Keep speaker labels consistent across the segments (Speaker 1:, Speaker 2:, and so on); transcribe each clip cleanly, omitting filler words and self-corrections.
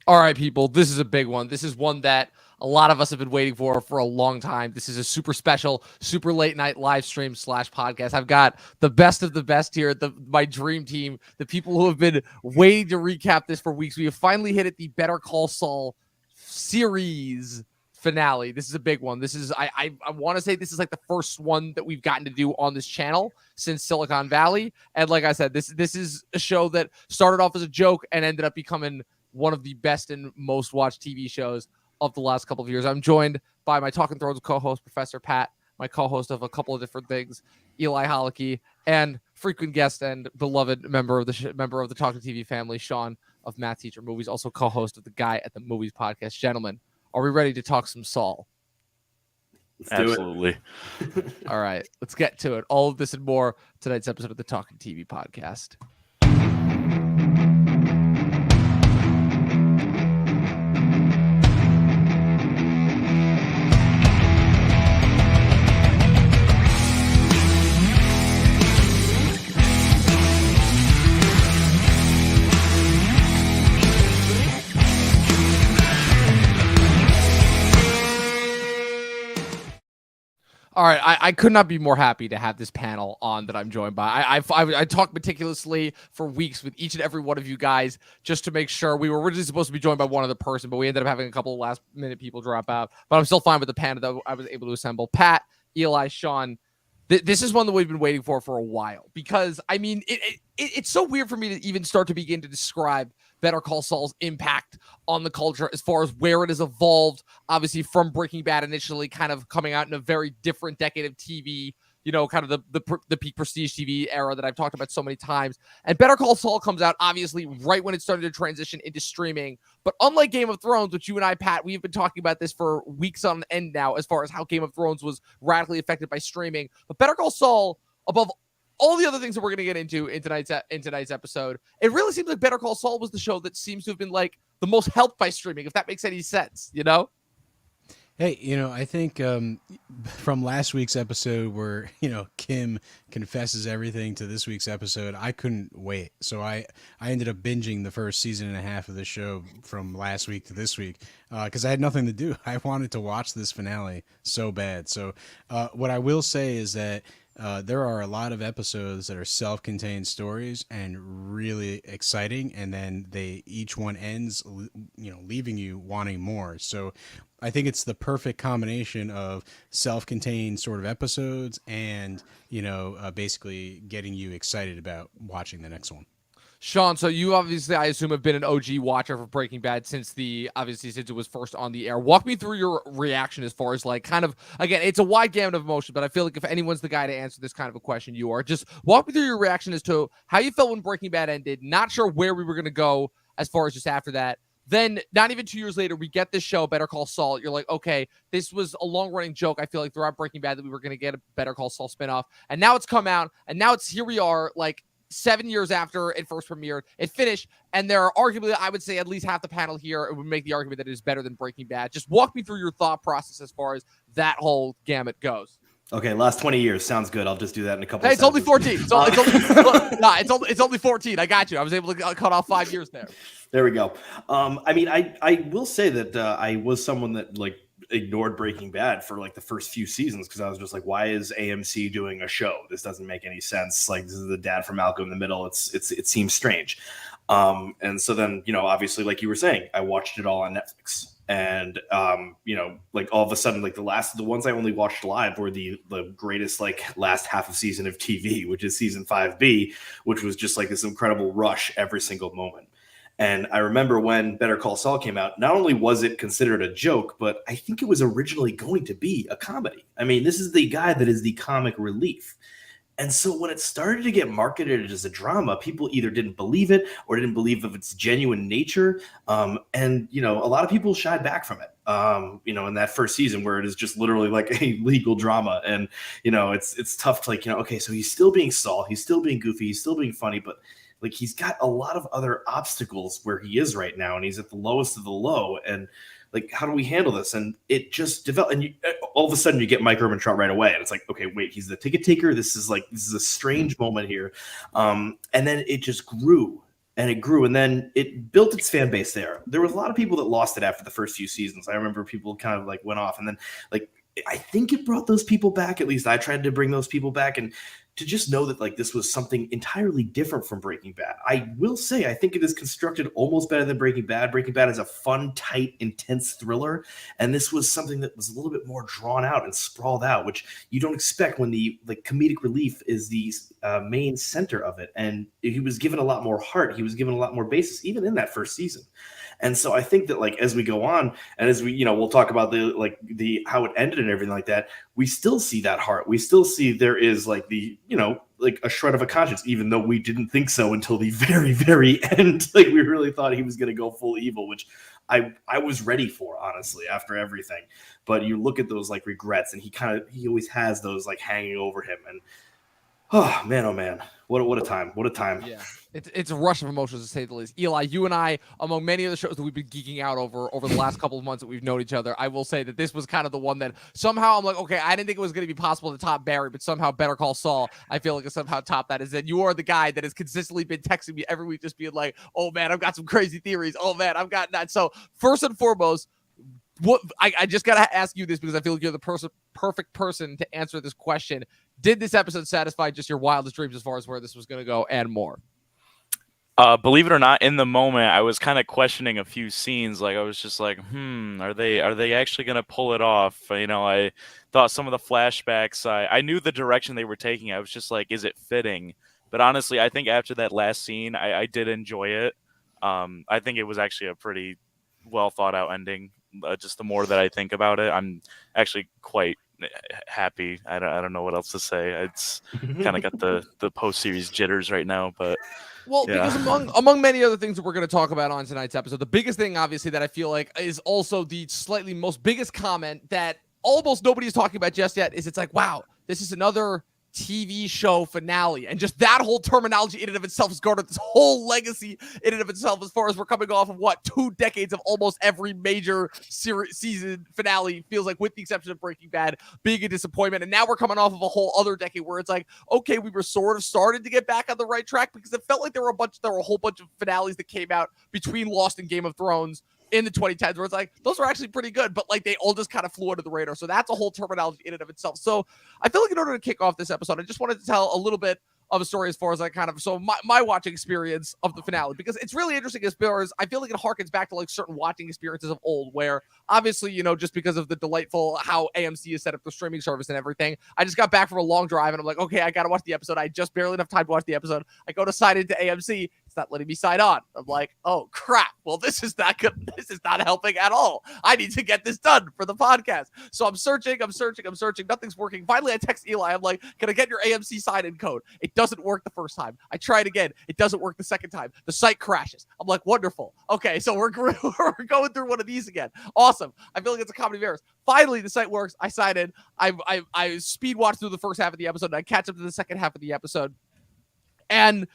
Speaker 1: All right, people, this is a big one. This is one that a lot of us have been waiting for a long time. This is a super special, super late night live stream / podcast. I've got the best of the best here, my dream team, the people who have been waiting to recap this for weeks. We have finally hit it, the Better Call Saul series finale. This is a big one. This is I want to say this is like the first one that we've gotten to do on this channel since Silicon Valley. And like I said, this is a show that started off as a joke and ended up becoming one of the best and most watched TV shows of the last couple of years. I'm joined by my Talkin Thrones co-host, Professor Pat, my co-host of a couple of different things, Eli Holicky, and frequent guest and beloved member of the Talkin TV family, Sean of Math Teacher Movies, also co-host of the Guy at the Movies podcast. Gentlemen, are we ready to talk some Saul?
Speaker 2: Absolutely.
Speaker 1: All right, let's get to it. All of this and more tonight's episode of the Talkin TV podcast. All right, I could not be more happy to have this panel on that I'm joined by. I talked meticulously for weeks with each and every one of you guys just to make sure. We were originally supposed to be joined by one other person, but we ended up having a couple of last-minute people drop out. But I'm still fine with the panel that I was able to assemble. Pat, Eli, Sean, this is one that we've been waiting for a while because, I mean, it's so weird for me to even start to begin to describe Better Call Saul's impact on the culture as far as where it has evolved, obviously from Breaking Bad initially kind of coming out in a very different decade of TV, you know, kind of the peak prestige TV era that I've talked about so many times. And Better Call Saul comes out obviously right when it started to transition into streaming. But unlike Game of Thrones, which you and I, Pat, we've been talking about this for weeks on end now as far as how Game of Thrones was radically affected by streaming. But Better Call Saul, above all the other things that we're going to get into in tonight's episode, it really seems like Better Call Saul was the show that seems to have been like the most helped by streaming, if that makes any sense, you know?
Speaker 3: Hey, I think from last week's episode where, Kim confesses everything to this week's episode, I couldn't wait. So I ended up binging the first season and a half of the show from last week to this week because I had nothing to do. I wanted to watch this finale so bad. So what I will say is that there are a lot of episodes that are self-contained stories and really exciting, and then each one ends, leaving you wanting more. So I think it's the perfect combination of self-contained sort of episodes and, basically getting you excited about watching the next one.
Speaker 1: Sean, so you obviously, I assume, have been an OG watcher for Breaking Bad since it was first on the air. Walk me through your reaction as far as like kind of, again, it's a wide gamut of emotion, but I feel like if anyone's the guy to answer this kind of a question, you are. Just walk me through your reaction as to how you felt when Breaking Bad ended. Not sure where we were going to go as far as just after that. Then, not even 2 years later, we get this show, Better Call Saul. You're like, okay, this was a long-running joke. I feel like throughout Breaking Bad that we were going to get a Better Call Saul spinoff. And now it's come out, and now here we are, like, 7 years after it first premiered, it finished, and there are arguably, I would say, at least half the panel here would make the argument that it is better than Breaking Bad. Just walk me through your thought process as far as that whole gamut goes.
Speaker 4: Okay, last 20 years sounds good. I'll just do that in a couple.
Speaker 1: Hey,
Speaker 4: it's
Speaker 1: only 14. It's only 14. I got you. I was able to cut off 5 years there.
Speaker 4: There we go. I mean, I will say that I was someone that like ignored Breaking Bad for like the first few seasons because I was just like, why is AMC doing a show? This doesn't make any sense. Like, this is the dad from Malcolm in the Middle. It seems strange. And so then, obviously, like you were saying, I watched it all on Netflix. And like all of a sudden, like the ones I only watched live were the greatest like last half of season of TV, which is season 5B, which was just like this incredible rush every single moment. And I remember when Better Call Saul came out, not only was it considered a joke, but I think it was originally going to be a comedy. I mean, this is the guy that is the comic relief. And so when it started to get marketed as a drama, people either didn't believe it or didn't believe of its genuine nature. And, a lot of people shied back from it, in that first season where it is just literally like a legal drama. And, it's tough to like, okay, so he's still being Saul. He's still being goofy. He's still being funny. But like he's got a lot of other obstacles where he is right now. And he's at the lowest of the low. And like, how do we handle this? And it just developed. And all of a sudden you get Mike Ehrmantraut right away. And it's like, okay, wait, he's the ticket taker. This is a strange moment here. And then it just grew and it grew, and then it built its fan base there. There was a lot of people that lost it after the first few seasons. I remember people kind of like went off, and then like I think it brought those people back. At least I tried to bring those people back, and to just know that like this was something entirely different from Breaking Bad. I will say I think it is constructed almost better than Breaking Bad. Breaking Bad is a fun, tight, intense thriller, and this was something that was a little bit more drawn out and sprawled out, which you don't expect when the like comedic relief is the main center of it. And he was given a lot more heart. He was given a lot more basis, even in that first season. And so I think that like as we go on and as we, we'll talk about the how it ended and everything like that, we still see that heart. We still see there is like the, like a shred of a conscience, even though we didn't think so until the very, very end. Like we really thought he was going to go full evil, which I was ready for, honestly, after everything. But you look at those like regrets, and he always has those like hanging over him. And oh man, what a time. What a time.
Speaker 1: Yeah. It's a rush of emotions, to say the least. Eli, you and I, among many of the shows that we've been geeking out over the last couple of months that we've known each other, I will say that this was kind of the one that somehow I'm like, okay, I didn't think it was going to be possible to top Barry, but somehow Better Call Saul, I feel like it's somehow top that. Is that you are the guy that has consistently been texting me every week, just being like, oh man, I've got some crazy theories. Oh man, I've got that. So first and foremost, what I just gotta ask you this because I feel like you're the perfect person to answer this question. Did this episode satisfy just your wildest dreams as far as where this was going to go and more?
Speaker 2: Believe it or not, in the moment, I was kind of questioning a few scenes. Like I was just like, are they actually going to pull it off? I thought some of the flashbacks, I knew the direction they were taking. I was just like, is it fitting? But honestly, I think after that last scene, I did enjoy it. I think it was actually a pretty well thought out ending. Just the more that I think about it, I'm actually quite happy. I don't know what else to say. It's kind of got the post-series jitters right now, but
Speaker 1: well, yeah. Because among many other things that we're going to talk about on tonight's episode, the biggest thing obviously that I feel like is also the slightly most biggest comment that almost nobody's talking about just yet is it's like, wow, this is another TV show finale, and just that whole terminology in and of itself has garnered this whole legacy in and of itself, as far as we're coming off of 2 decades of almost every major season finale, feels like, with the exception of Breaking Bad being a disappointment. And now we're coming off of a whole other decade where it's like, okay, we were sort of started to get back on the right track, because it felt like there were a whole bunch of finales that came out between Lost and Game of Thrones in the 2010s where it's like, those were actually pretty good, but like they all just kind of flew under the radar. So that's a whole terminology in and of itself. So I feel like in order to kick off this episode, I just wanted to tell a little bit of a story as far as my watching experience of the finale, because it's really interesting as far as I feel like it harkens back to like certain watching experiences of old, where obviously, just because of the delightful how AMC has set up the streaming service and everything, I just got back from a long drive and I'm like, okay, I got to watch the episode. I just barely enough time to watch the episode. I go to sign into AMC. It's not letting me sign on. I'm like, oh crap. Well, this is not good. This is not helping at all. I need to get this done for the podcast. So I'm searching. Nothing's working. Finally, I text Eli. I'm like, can I get your AMC sign-in code? It doesn't work the first time. I try it again. It doesn't work the second time. The site crashes. I'm like, wonderful. Okay, so we're going through one of these again. Awesome. I feel like it's a comedy of errors. Finally, the site works. I sign in. I speed watch through the first half of the episode, and I catch up to the second half of the episode. And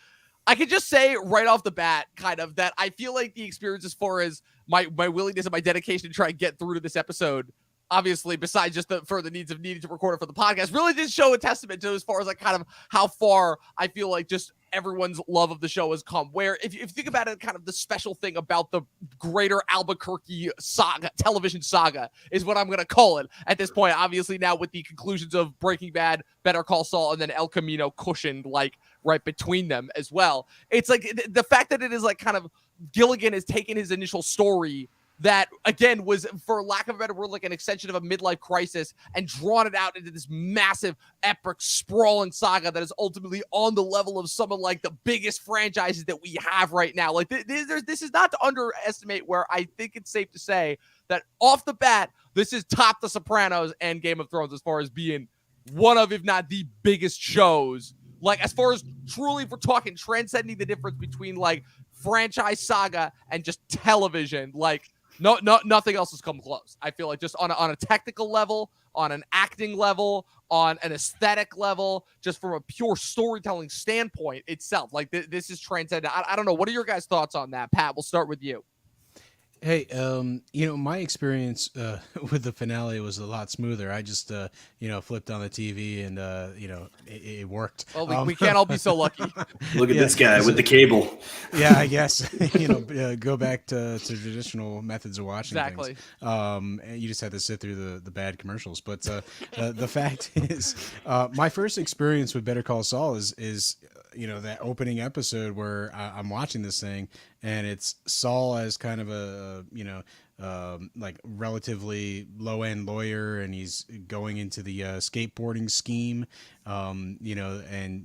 Speaker 1: I can just say right off the bat, kind of, that I feel like the experience, as far as my willingness and my dedication to try and get through to this episode, obviously, besides just the further needs of needing to record it for the podcast, really did show a testament to, as far as like kind of how far I feel like just everyone's love of the show has come. Where if you think about it, kind of the special thing about the greater Albuquerque saga, television saga, is what I'm going to call it at this point. Obviously now with the conclusions of Breaking Bad, Better Call Saul, and then El Camino cushioned like right between them as well. It's like the fact that it is like kind of Gilligan has taken his initial story that, again, was, for lack of a better word, like an extension of a midlife crisis, and drawn it out into this massive, epic, sprawling saga that is ultimately on the level of some of like the biggest franchises that we have right now. Like this is not to underestimate, where I think it's safe to say that off the bat, this is top The Sopranos and Game of Thrones as far as being one of, if not the biggest shows. Like, as far as truly, if we're talking transcending the difference between like franchise saga and just television, like, nothing else has come close. I feel like just on a technical level, on an acting level, on an aesthetic level, just from a pure storytelling standpoint itself. Like this is transcendent. I don't know. What are your guys' thoughts on that? Pat, we'll start with you.
Speaker 3: Hey, my experience with the finale was a lot smoother. I just, flipped on the TV and, it worked.
Speaker 1: Well, we can't all be so lucky.
Speaker 4: Look at
Speaker 3: Yeah,
Speaker 4: this guy
Speaker 3: so-
Speaker 4: with the cable.
Speaker 3: Yeah, I guess, go back to traditional methods of watching
Speaker 1: Exactly.
Speaker 3: things. And you just had to sit through the bad commercials. But the fact is, my first experience with Better Call Saul is that opening episode where I'm watching this thing, and it's Saul as kind of a like relatively low end lawyer, and he's going into the skateboarding scheme, and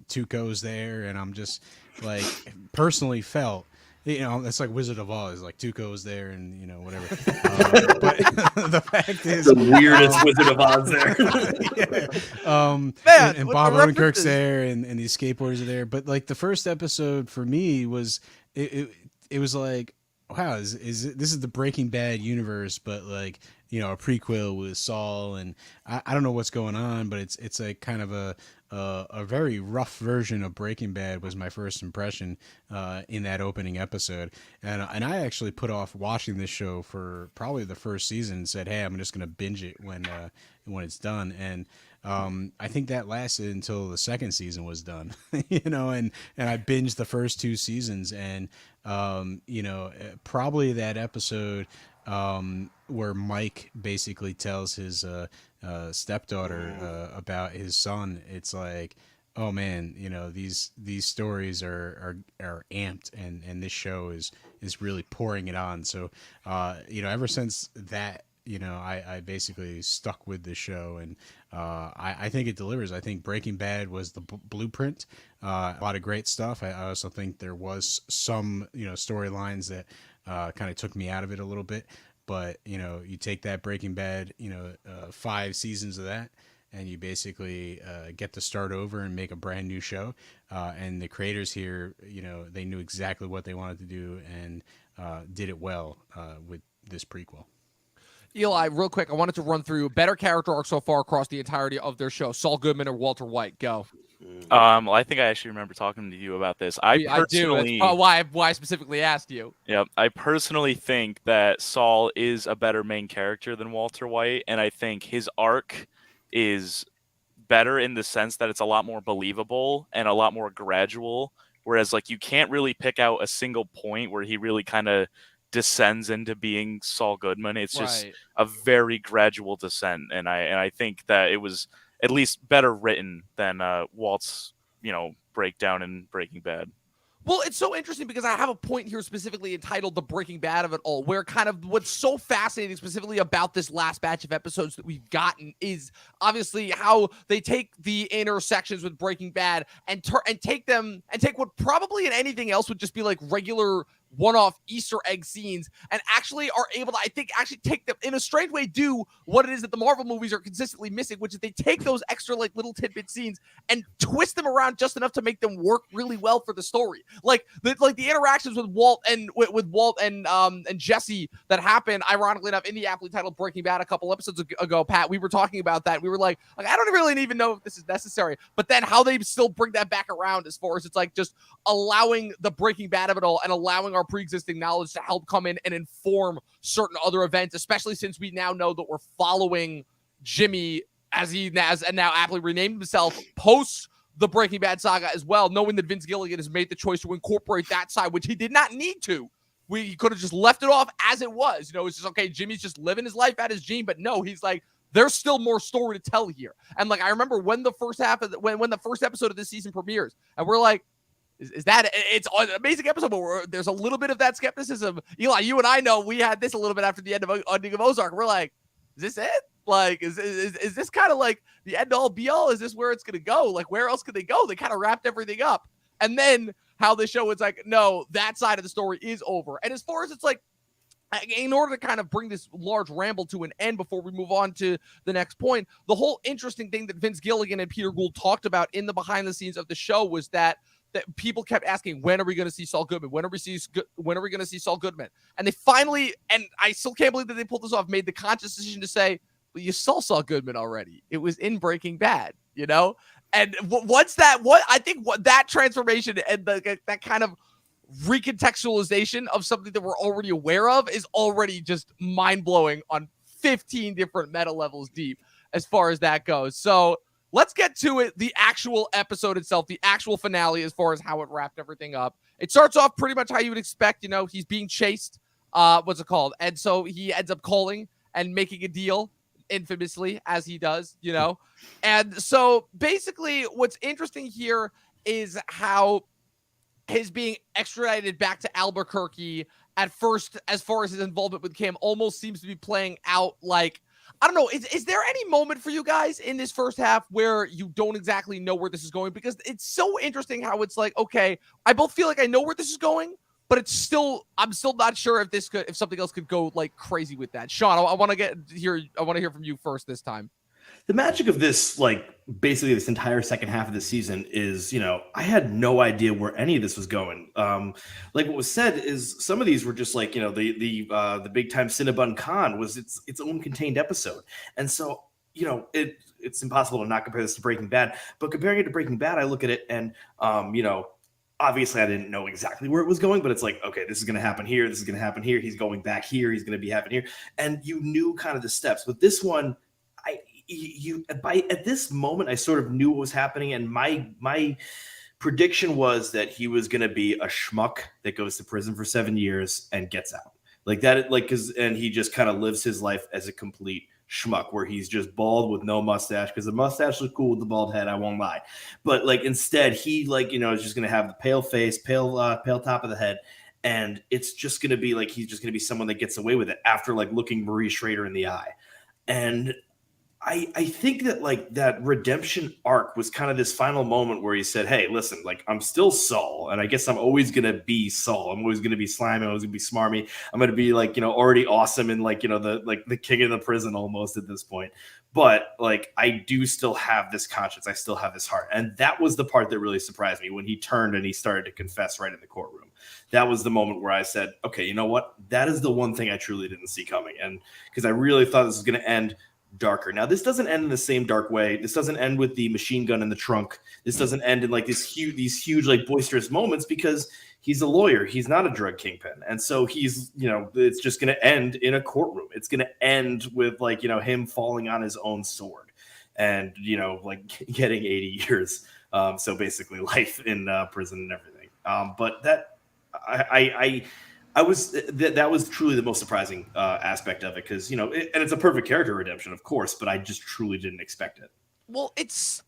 Speaker 3: Tuco's there, and I'm just like personally felt. It's like Wizard of Oz. Like Tuco was there, and whatever. But the fact is,
Speaker 4: The weirdest Wizard of Oz there.
Speaker 1: Man,
Speaker 3: and
Speaker 1: what
Speaker 3: Bob
Speaker 1: the
Speaker 3: Odenkirk's
Speaker 1: references.
Speaker 3: there, and these skateboarders are there. But like the first episode for me was it was like, wow, is this is the Breaking Bad universe, but like a prequel with Saul, and I don't know what's going on, but it's a kind of a very rough version of Breaking Bad was my first impression in that opening episode, and I actually put off watching this show for probably the first season and said, hey, I'm just gonna binge it when it's done, and I think that lasted until the second season was done, and I binged the first two seasons, and probably that episode where Mike basically tells his stepdaughter about his son. It's like, oh man, these stories are amped, and this show is really pouring it on. So ever since that, I basically stuck with the show, and I think it delivers. I think Breaking Bad was the blueprint. A lot of great stuff. I also think there was some storylines that kind of took me out of it a little bit. But you take that Breaking Bad, 5 seasons of that, and you basically get to start over and make a brand new show. And the creators here, they knew exactly what they wanted to do, and did it well with this prequel.
Speaker 1: Eli, real quick, I wanted to run through better character arc so far across the entirety of their show. Saul Goodman or Walter White? Go.
Speaker 2: Well, I think I actually remember talking to you about this. I
Speaker 1: do.
Speaker 2: personally,
Speaker 1: That's why I specifically asked you.
Speaker 2: Yep, I personally think that Saul is a better main character than Walter White, and I think his arc is better in the sense that it's a lot more believable and a lot more gradual. Whereas, like, you can't really pick out a single point where he really kind of descends into being Saul Goodman. It's just
Speaker 1: Right.
Speaker 2: a very gradual descent, and I think that it was at least better written than Walt's breakdown in Breaking Bad.
Speaker 1: Well, it's so interesting because I have a point here specifically entitled The Breaking Bad of It All, where kind of what's so fascinating specifically about this last batch of episodes that we've gotten is obviously how they take the intersections with Breaking Bad and take what probably in anything else would just be like regular one-off Easter egg scenes and actually are able to, I think, actually take them in a strange way, do what it is that the Marvel movies are consistently missing, which is they take those extra like little tidbit scenes and twist them around just enough to make them work really well for the story. Like the interactions with Walt and Jesse that happened, ironically enough, in the aptly titled Breaking Bad a couple episodes ago, Pat, we were talking about that. We were like I don't really even know if this is necessary, but then how they still bring that back around as far as it's like just allowing the Breaking Bad of it all and allowing our pre-existing knowledge to help come in and inform certain other events, especially since we now know that we're following Jimmy as now aptly renamed himself post the Breaking Bad saga as well, knowing that Vince Gilligan has made the choice to incorporate that side, which he did not need to. We could have just left it off as it was. It's just, okay, Jimmy's just living his life at his gene, but no, he's like, there's still more story to tell here. And like, I remember when the first episode of this season premieres, and we're like, is that it's an amazing episode, but there's a little bit of that skepticism. Eli, you and I know we had this a little bit after the end of Ending of Ozark. We're like, is this it? Like, is this kind of like the end all be all? Is this where it's going to go? Like, where else could they go? They kind of wrapped everything up. And then how the show is like, no, that side of the story is over. And as far as it's like, in order to kind of bring this large ramble to an end before we move on to the next point, the whole interesting thing that Vince Gilligan and Peter Gould talked about in the behind the scenes of the show was that people kept asking, when are we going to see Saul Goodman? When are we going to see Saul Goodman? And they finally, and I still can't believe that they pulled this off, made the conscious decision to say, well, you saw Saul Goodman already. It was in Breaking Bad, And once that, that transformation and that kind of recontextualization of something that we're already aware of is already just mind-blowing on 15 different meta levels deep as far as that goes. So let's get to it. The actual episode itself, the actual finale, as far as how it wrapped everything up. It starts off pretty much how you would expect. You know, he's being chased. What's it called? And so he ends up calling and making a deal, infamously, as he does, you know. And so basically what's interesting here is how his being extradited back to Albuquerque at first, as far as his involvement with Kim, almost seems to be playing out like, I don't know, is there any moment for you guys in this first half where you don't exactly know where this is going? Because it's so interesting how it's like, okay, I both feel like I know where this is going, but I'm still not sure if something else could go like crazy with that. Sean, I want to hear from you first this time.
Speaker 4: The magic of this, like basically this entire second half of the season is, you know, I had no idea where any of this was going. Like what was said is some of these were just like, you know, the big time Cinnabon Khan was its own contained episode. And so, you know, it's impossible to not compare this to Breaking Bad, but comparing it to Breaking Bad, I look at it and, you know, obviously I didn't know exactly where it was going, but it's like, okay, this is going to happen here. This is going to happen here. He's going back here. He's going to be happening here. And you knew kind of the steps. With this one, at this moment, I sort of knew what was happening, and my prediction was that he was going to be a schmuck that goes to prison for 7 years and gets out like that, and he just kind of lives his life as a complete schmuck, where he's just bald with no mustache, because the mustache looks cool with the bald head, I won't lie, but like instead he, like, you know, is just going to have the pale face, pale top of the head. And it's just going to be like, he's just going to be someone that gets away with it after like looking Marie Schrader in the eye. And I think that like that redemption arc was kind of this final moment where he said, hey, listen, like I'm still Saul, and I guess I'm always going to be Saul. I'm always going to be slimy. I'm always going to be smarmy. I'm going to be like, you know, already awesome and like, you know, the king of the prison almost at this point. But like, I do still have this conscience. I still have this heart. And that was the part that really surprised me when he turned and he started to confess right in the courtroom. That was the moment where I said, okay, you know what? That is the one thing I truly didn't see coming. And because I really thought this was going to end darker. Now, this doesn't end in the same dark way. This doesn't end with the machine gun in the trunk. This doesn't end in like these huge, like boisterous moments, because he's a lawyer. He's not a drug kingpin. And so he's, you know, it's just going to end in a courtroom. It's going to end with like, you know, him falling on his own sword and, you know, like getting 80 years. So basically life in prison and everything. But that that was truly the most surprising aspect of it, because, you know, and it's a perfect character redemption, of course, but I just truly didn't expect it.
Speaker 1: Well, it's,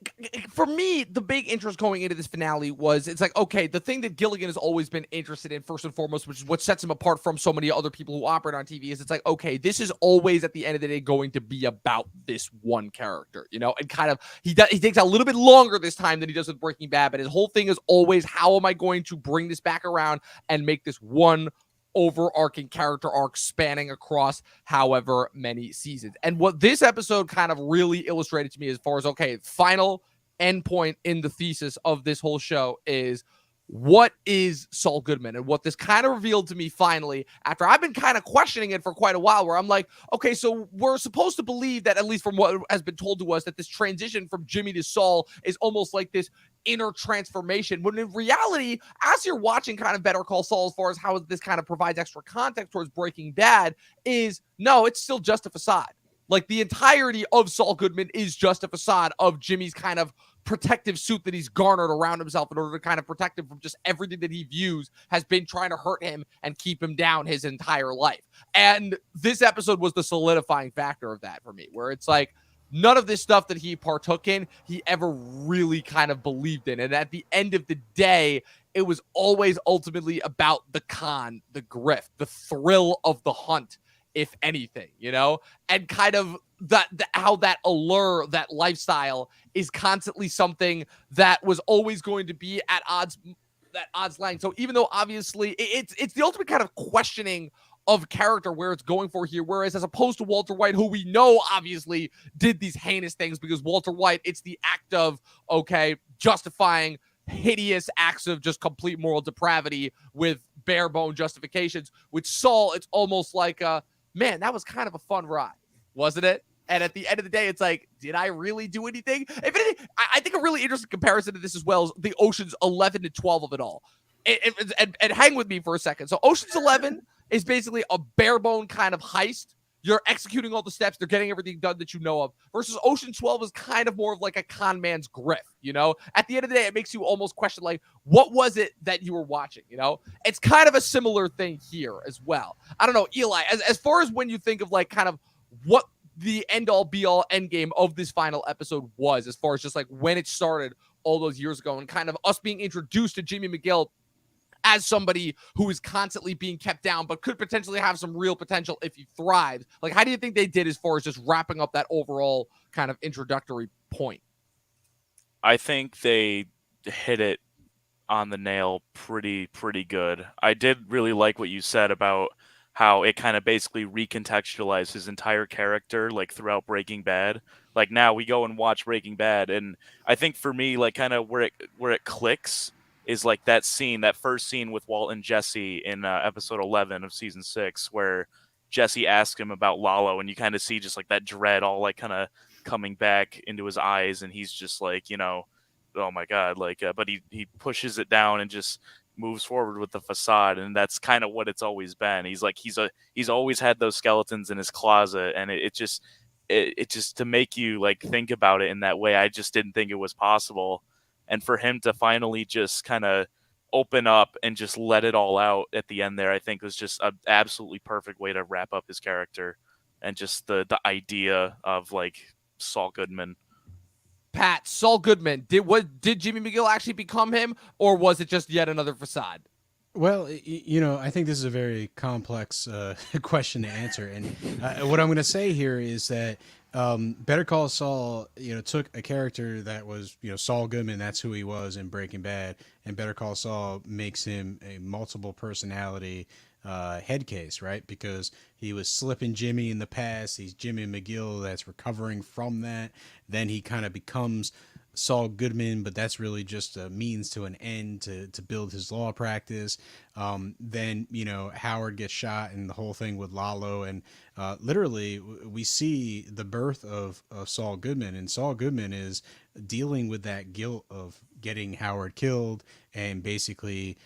Speaker 1: for me, the big interest going into this finale was, it's like, okay, the thing that Gilligan has always been interested in first and foremost, which is what sets him apart from so many other people who operate on TV, is it's like, okay, this is always at the end of the day going to be about this one character, you know, and kind of, he takes a little bit longer this time than he does with Breaking Bad, but his whole thing is always, how am I going to bring this back around and make this one overarching character arc spanning across however many seasons. And what this episode kind of really illustrated to me as far as, okay, final endpoint in the thesis of this whole show is, what is Saul Goodman? And what this kind of revealed to me finally, after I've been kind of questioning it for quite a while, where I'm like, okay, so we're supposed to believe that, at least from what has been told to us, that this transition from Jimmy to Saul is almost like this inner transformation, when in reality, as you're watching kind of Better Call Saul, as far as how this kind of provides extra context towards Breaking Bad, is no, it's still just a facade. Like, the entirety of Saul Goodman is just a facade of Jimmy's kind of protective suit that he's garnered around himself in order to kind of protect him from just everything that he views has been trying to hurt him and keep him down his entire life. And this episode was the solidifying factor of that for me, where it's like, none of this stuff that he partook in, he ever really kind of believed in. And at the end of the day, it was always ultimately about the con, the grift, the thrill of the hunt, if anything, you know, and kind of how that allure, that lifestyle is constantly something that was always going to be at odds line. So even though obviously it's the ultimate kind of questioning of character where it's going for here, whereas as opposed to Walter White, who we know obviously did these heinous things, because Walter White, it's the act of, okay, justifying hideous acts of just complete moral depravity with bare bone justifications. With Saul, it's almost like, man, that was kind of a fun ride, wasn't it? And at the end of the day, it's like, did I really do anything? If anything, I think a really interesting comparison to this as well is the Oceans 11 to 12 of it all. and hang with me for a second. So Ocean's 11 is basically a bare bone kind of heist. You're executing all the steps. They're getting everything done that you know of. Versus Ocean 12 is kind of more of like a con man's grift, you know? At the end of the day, it makes you almost question, like, what was it that you were watching, you know? It's kind of a similar thing here as well. I don't know, Eli, as far as when you think of, like, kind of what the end-all, be-all, end game of this final episode was, as far as just, like, when it started all those years ago and kind of us being introduced to Jimmy McGill as somebody who is constantly being kept down, but could potentially have some real potential if he thrives. Like, how do you think they did as far as just wrapping up that overall kind of introductory point?
Speaker 2: I think they hit it on the nail pretty good. I did really like what you said about how it kind of basically recontextualized his entire character, like throughout Breaking Bad. Like now we go and watch Breaking Bad, and I think for me, like kind of where it clicks is like that scene, that first scene with Walt and Jesse in episode 11 of season 6, where Jesse asks him about Lalo, and you kind of see just like that dread all like kind of coming back into his eyes, and he's just like, you know, oh my god, like, but he pushes it down and just moves forward with the facade, and that's kind of what it's always been. He's like he's always had those skeletons in his closet, and it just to make you like think about it in that way, I just didn't think it was possible. And for him to finally just kind of open up and just let it all out at the end there, I think was just an absolutely perfect way to wrap up his character and just the idea of like Saul Goodman.
Speaker 1: Pat, Saul Goodman, did Jimmy McGill actually become him, or was it just yet another facade?
Speaker 3: Well, you know, I think this is a very complex question to answer, and what I'm going to say here is that Better Call Saul, you know, took a character that was, you know, Saul Goodman, that's who he was in Breaking Bad, and Better Call Saul makes him a multiple personality head case, right? Because he was slipping Jimmy in the past. He's Jimmy McGill that's recovering from that. Then he kind of becomes Saul Goodman, but that's really just a means to an end to build his law practice. Then, you know, Howard gets shot and the whole thing with Lalo. And literally we see the birth of Saul Goodman, and Saul Goodman is dealing with that guilt of getting Howard killed and basically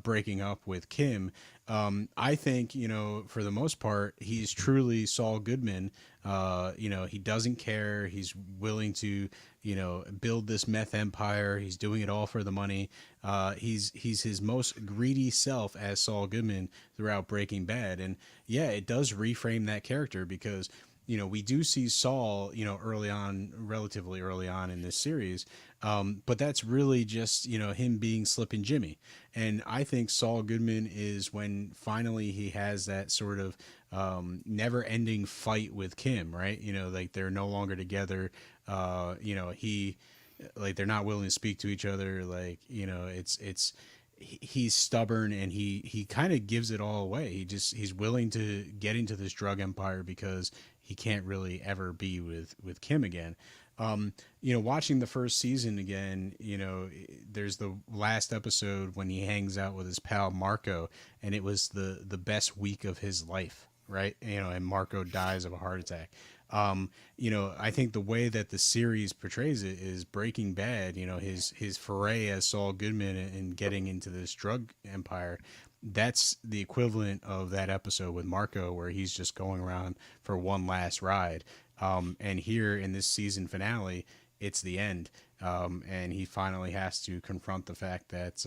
Speaker 3: breaking up with Kim. I think, you know, for the most part, he's truly Saul Goodman. You know, he doesn't care. He's willing to, you know, build this meth empire. He's doing it all for the money. He's his most greedy self as Saul Goodman throughout Breaking Bad. And yeah, it does reframe that character because, you know, we do see Saul, you know, relatively early on in this series. But that's really just, you know, him being Slippin' Jimmy. And I think Saul Goodman is when finally he has that sort of never ending fight with Kim, right? You know, like they're no longer together. You know, they're not willing to speak to each other. Like, you know, he's stubborn and he kind of gives it all away. He's willing to get into this drug empire because he can't really ever be with Kim again. You know, watching the first season again, you know, there's the last episode when he hangs out with his pal Marco, and it was the best week of his life, right? You know, and Marco dies of a heart attack. You know, I think the way that the series portrays it is Breaking Bad, you know, his foray as Saul Goodman and getting into this drug empire. That's the equivalent of that episode with Marco where he's just going around for one last ride. And here in this season finale, it's the end. And he finally has to confront the fact that,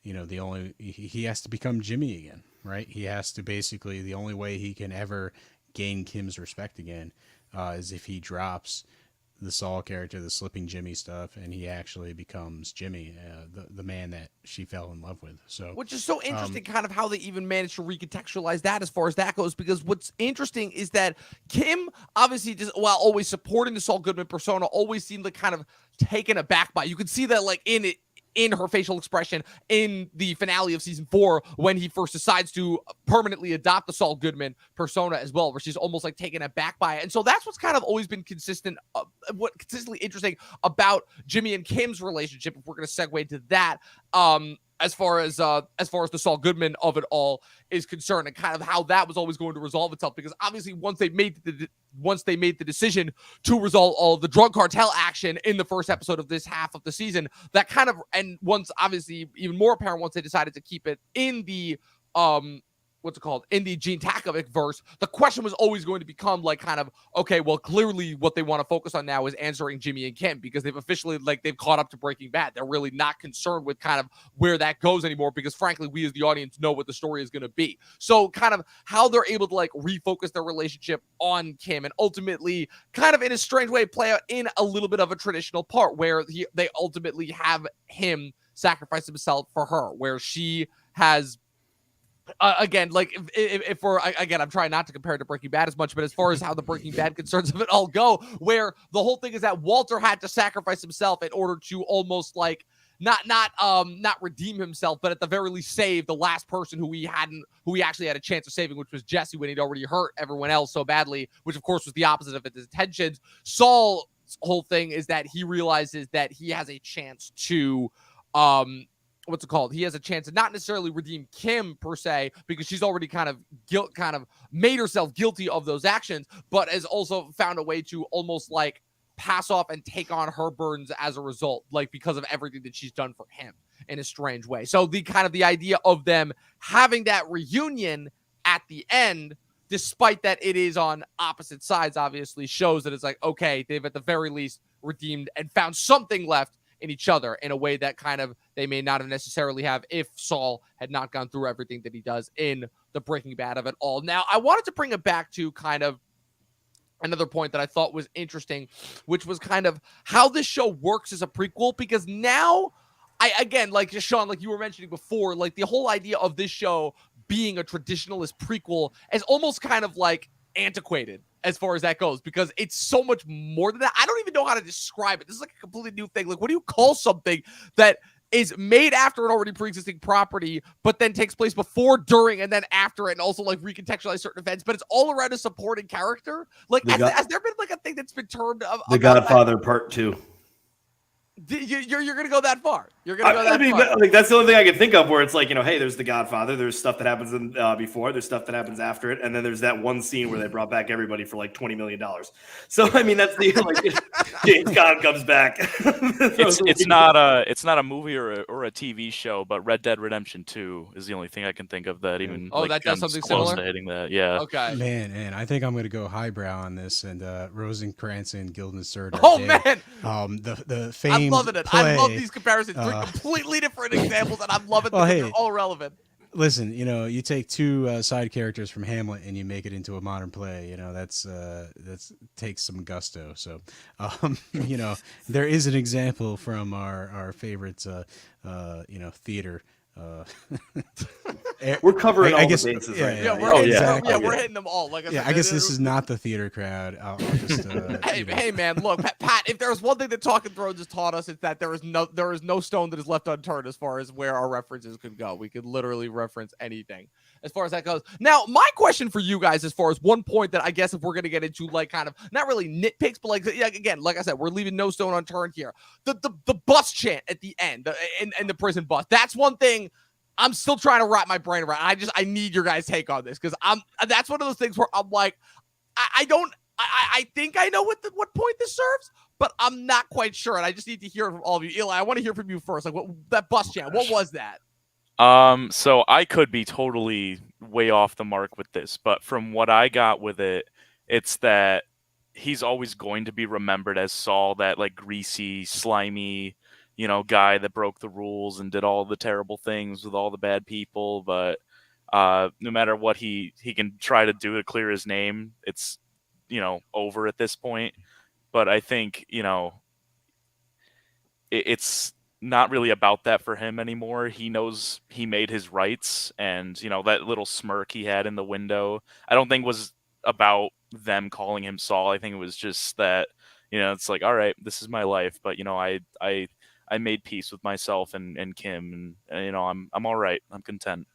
Speaker 3: you know, he has to become Jimmy again, right? He has to basically, the only way he can ever gain Kim's respect again is if he drops the Saul character, the Slipping Jimmy stuff, and he actually becomes Jimmy, the man that she fell in love with. So,
Speaker 1: which is so interesting, kind of how they even managed to recontextualize that as far as that goes. Because what's interesting is that Kim, obviously, just while always supporting the Saul Goodman persona, always seemed like kind of taken aback by. You could see that, like in her facial expression in the finale of season 4 when he first decides to permanently adopt the Saul Goodman persona as well, where she's almost like taken aback by it. And so that's what's kind of always been consistently interesting about Jimmy and Kim's relationship, if we're going to segue to that. as far as the Saul Goodman of it all is concerned, and kind of how that was always going to resolve itself, because obviously once they made the decision to resolve all of the drug cartel action in the first episode of this half of the season, that kind of, and once obviously even more apparent once they decided to keep it in the in the Gene Takovic verse, the question was always going to become like kind of, okay, well, clearly what they want to focus on now is answering Jimmy and Kim, because they've officially, like, they've caught up to Breaking Bad. They're really not concerned with kind of where that goes anymore, because frankly, we as the audience know what the story is going to be. So kind of how they're able to like refocus their relationship on Kim, and ultimately kind of in a strange way play out in a little bit of a traditional part where they ultimately have him sacrifice himself for her, where she has again, like if we're again, I'm trying not to compare it to Breaking Bad as much, but as far as how the Breaking Bad concerns of it all go, where the whole thing is that Walter had to sacrifice himself in order to almost like not redeem himself, but at the very least save the last person who he actually had a chance of saving, which was Jesse, when he'd already hurt everyone else so badly, which of course was the opposite of his intentions. Saul's whole thing is that he realizes that he has a chance to he has a chance to not necessarily redeem Kim per se, because she's already kind of made herself guilty of those actions, but has also found a way to almost like pass off and take on her burdens as a result, like because of everything that she's done for him in a strange way. So the idea of them having that reunion at the end, despite that it is on opposite sides, obviously shows that it's like, okay, they've at the very least redeemed and found something left in each other in a way that kind of they may not have necessarily have if Saul had not gone through everything that he does in the Breaking Bad of it all. Now, I wanted to bring it back to kind of another point that I thought was interesting, which was kind of how this show works as a prequel, because now again, like Sean, like you were mentioning before, like the whole idea of this show being a traditionalist prequel is almost kind of like antiquated as far as that goes, because it's so much more than that. I don't even know how to describe it. This is like a completely new thing. Like, what do you call something that is made after an already pre-existing property, but then takes place before, during, and then after it, and also like recontextualize certain events, but it's all around a supporting character? Like, has there been like a thing that's been termed
Speaker 4: The Godfather Part 2?
Speaker 1: You're gonna go that far. You're gonna go that far.
Speaker 4: Like, that's the only thing I can think of where it's like, hey, there's The Godfather. There's stuff that happens in, before. There's stuff that happens after it, and then there's that one scene where they brought back everybody for like $20 million. So I mean, that's the like James Caan comes back.
Speaker 2: It's not a movie or a TV show, but Red Dead Redemption 2 is the only thing I can think of that even.
Speaker 1: That does something
Speaker 2: close
Speaker 1: similar
Speaker 2: to hitting that. Yeah.
Speaker 1: Okay.
Speaker 3: Man, I think I'm gonna go highbrow on this, and Rosencrantz and Guildenstern.
Speaker 1: Man,
Speaker 3: the famed.
Speaker 1: I'm loving it.
Speaker 3: Play,
Speaker 1: I love these comparisons. Three completely different examples, and I'm loving them. They're all relevant.
Speaker 3: Listen, you take two side characters from Hamlet and you make it into a modern play. That's takes some gusto. So, there is an example from our favorite, theater.
Speaker 4: We're covering all the bases right now.
Speaker 1: We're hitting them all. Like
Speaker 3: I guess this is not the theater crowd. I'll just,
Speaker 1: hey, man, look, Pat. If there's one thing that Talkin' Thrones has taught us, it's that there is no stone that is left unturned as far as where our references could go. We could literally reference anything as far as that goes. Now, my question for you guys, as far as one point that I guess if we're gonna get into like kind of not really nitpicks, but like again, like I said, we're leaving no stone unturned here. The bus chant at the end, in the prison bus. That's one thing I'm still trying to wrap my brain around. I need your guys' take on this, because that's one of those things where I'm like, I think I know what point this serves, but I'm not quite sure, and I just need to hear from all of you. Eli, I want to hear from you first. Like, what that bus chant? What was that?
Speaker 2: So I could be totally way off the mark with this, but from what I got with it, it's that he's always going to be remembered as Saul, that like greasy, slimy, guy that broke the rules and did all the terrible things with all the bad people. But no matter what he can try to do to clear his name, it's, over at this point. But I think, it's not really about that for him anymore. He knows he made his rights, and, that little smirk he had in the window, I don't think was about them calling him Saul. I think it was just that, it's like, all right, this is my life, but, I made peace with myself and Kim, and I'm all right. I'm content.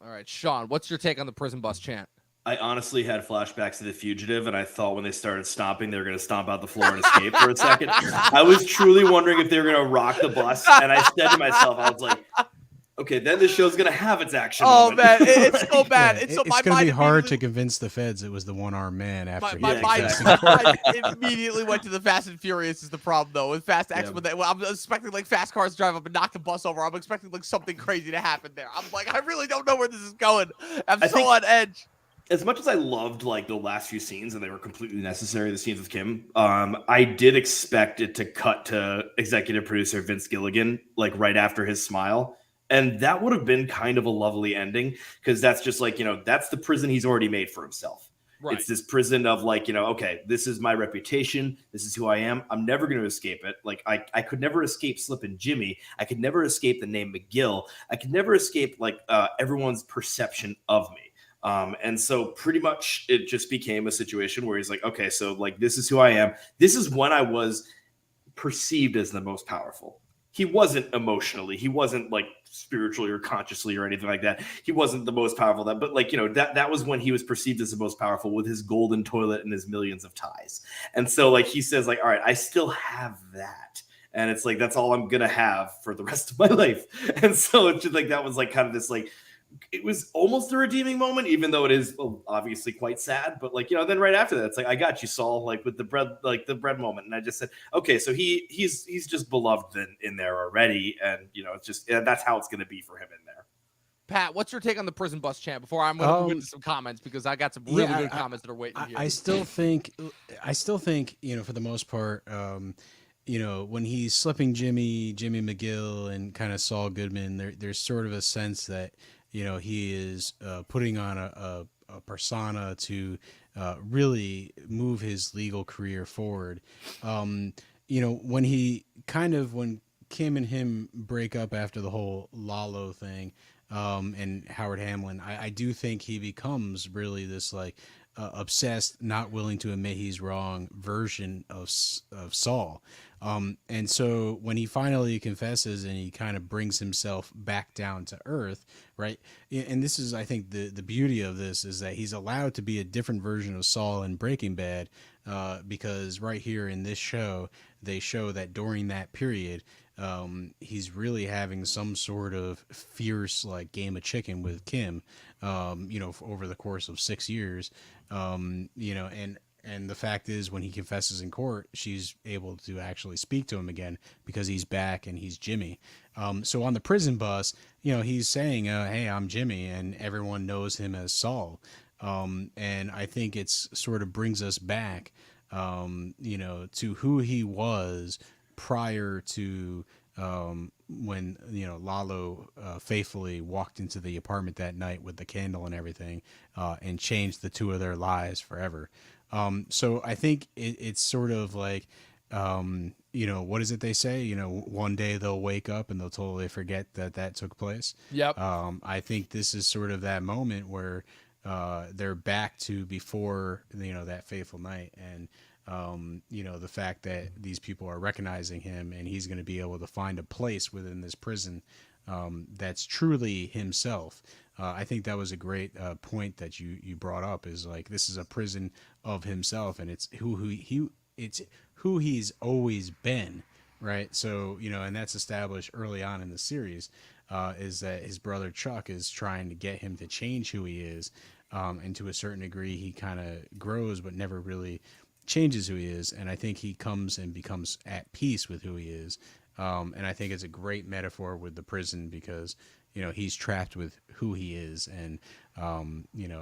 Speaker 2: All
Speaker 1: right, Sean, what's your take on the prison bus chant?
Speaker 4: I honestly had flashbacks to The Fugitive, and I thought when they started stomping, they were going to stomp out the floor and escape for a second. I was truly wondering if they were going to rock the bus, and I said to myself, I was like, Okay, then the show's gonna have its action.
Speaker 1: Oh
Speaker 4: moment.
Speaker 1: man, it's so bad.
Speaker 3: Yeah,
Speaker 1: It's so
Speaker 3: it's
Speaker 1: my
Speaker 3: going to
Speaker 1: mind
Speaker 3: be hard to
Speaker 1: immediately-
Speaker 3: convince the feds it was the one-armed man after
Speaker 1: My
Speaker 3: he
Speaker 1: mind,
Speaker 3: confessed in
Speaker 4: exactly.
Speaker 3: court.
Speaker 1: my mind immediately went to the Fast and Furious is the problem though. With Fast X,
Speaker 4: Yeah.
Speaker 1: I'm expecting like fast cars drive up and knock the bus over. I'm expecting like something crazy to happen there. I'm like, I really don't know where this is going. I'm
Speaker 4: I
Speaker 1: so
Speaker 4: think-
Speaker 1: on edge.
Speaker 4: As much as I loved like the last few scenes and they were completely necessary, the scenes with Kim, I did expect it to cut to executive producer Vince Gilligan like right after his smile. And that would have been kind of a lovely ending because that's just like, that's the prison he's already made for himself.
Speaker 1: Right.
Speaker 4: It's this prison of like, okay, this is my reputation. This is who I am. I'm never going to escape it. Like I could never escape Slippin' Jimmy. I could never escape the name McGill. I could never escape like everyone's perception of me. And so pretty much it just became a situation where he's like, okay, so like, this is who I am. This is when I was perceived as the most powerful. He wasn't emotionally, he wasn't like spiritually or consciously or anything like that. He wasn't the most powerful but like, that was when he was perceived as the most powerful with his golden toilet and his millions of ties. And so like, he says like, all right, I still have that. And it's like, that's all I'm going to have for the rest of my life. And so it's just like, that was like kind of this, like, it was almost a redeeming moment, even though it is obviously quite sad. But like, then right after that, it's like, I got you, Saul, like with the bread, like the bread moment. And I just said, okay, so he's just beloved in there already. And, it's just, that's how it's going to be for him in there.
Speaker 1: Pat, what's your take on the prison bus chant before I'm going to move into some comments because I got some really good comments that are waiting here.
Speaker 3: I still think, for the most part, when he's slipping Jimmy McGill and kind of Saul Goodman, there's sort of a sense that, he is putting on a persona to really move his legal career forward. When Kim and him break up after the whole Lalo thing, and Howard Hamlin, I do think he becomes really this like obsessed, not willing to admit he's wrong version of Saul. And so when he finally confesses and he kind of brings himself back down to earth, right? And this is, I think, the beauty of this is that he's allowed to be a different version of Saul in Breaking Bad, because right here in this show, they show that during that period, he's really having some sort of fierce like game of chicken with Kim, over the course of 6 years, and the fact is, when he confesses in court, she's able to actually speak to him again because he's back and he's Jimmy. So on the prison bus, he's saying, hey, I'm Jimmy, and everyone knows him as Saul. And I think it's sort of brings us back, to who he was prior to when Lalo faithfully walked into the apartment that night with the candle and everything, and changed the two of their lives forever. So I think it's sort of like, what is it they say? One day they'll wake up and they'll totally forget that took place.
Speaker 1: Yep.
Speaker 3: I think this is sort of that moment where they're back to before, that fateful night. And, the fact that these people are recognizing him and he's going to be able to find a place within this prison that's truly himself. I think that was a great point that you brought up, is like, this is a prison of himself, and it's who he's always been, right? So, and that's established early on in the series, is that his brother Chuck is trying to get him to change who he is, and to a certain degree he kind of grows but never really changes who he is, and I think he comes and becomes at peace with who he is, and I think it's a great metaphor with the prison because he's trapped with who he is, and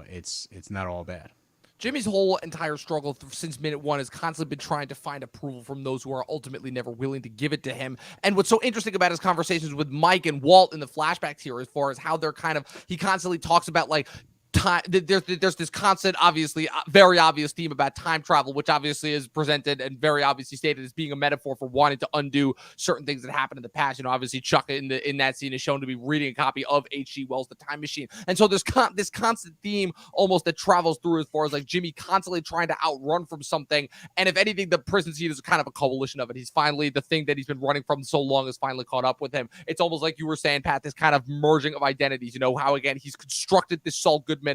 Speaker 3: it's not all bad.
Speaker 1: Jimmy's whole entire struggle since minute one has constantly been trying to find approval from those who are ultimately never willing to give it to him. And what's so interesting about his conversations with Mike and Walt in the flashbacks here, as far as how they're he constantly talks about like time. There's this constant, obviously, very obvious theme about time travel, which obviously is presented and very obviously stated as being a metaphor for wanting to undo certain things that happened in the past. Obviously Chuck in that scene is shown to be reading a copy of H.G. Wells' The Time Machine. And so there's this constant theme almost that travels through, as far as like Jimmy constantly trying to outrun from something. And if anything, the prison scene is kind of a coalition of it. He's finally, the thing that he's been running from so long has finally caught up with him. It's almost like you were saying, Pat, this kind of merging of identities, how again he's constructed this Saul Goodman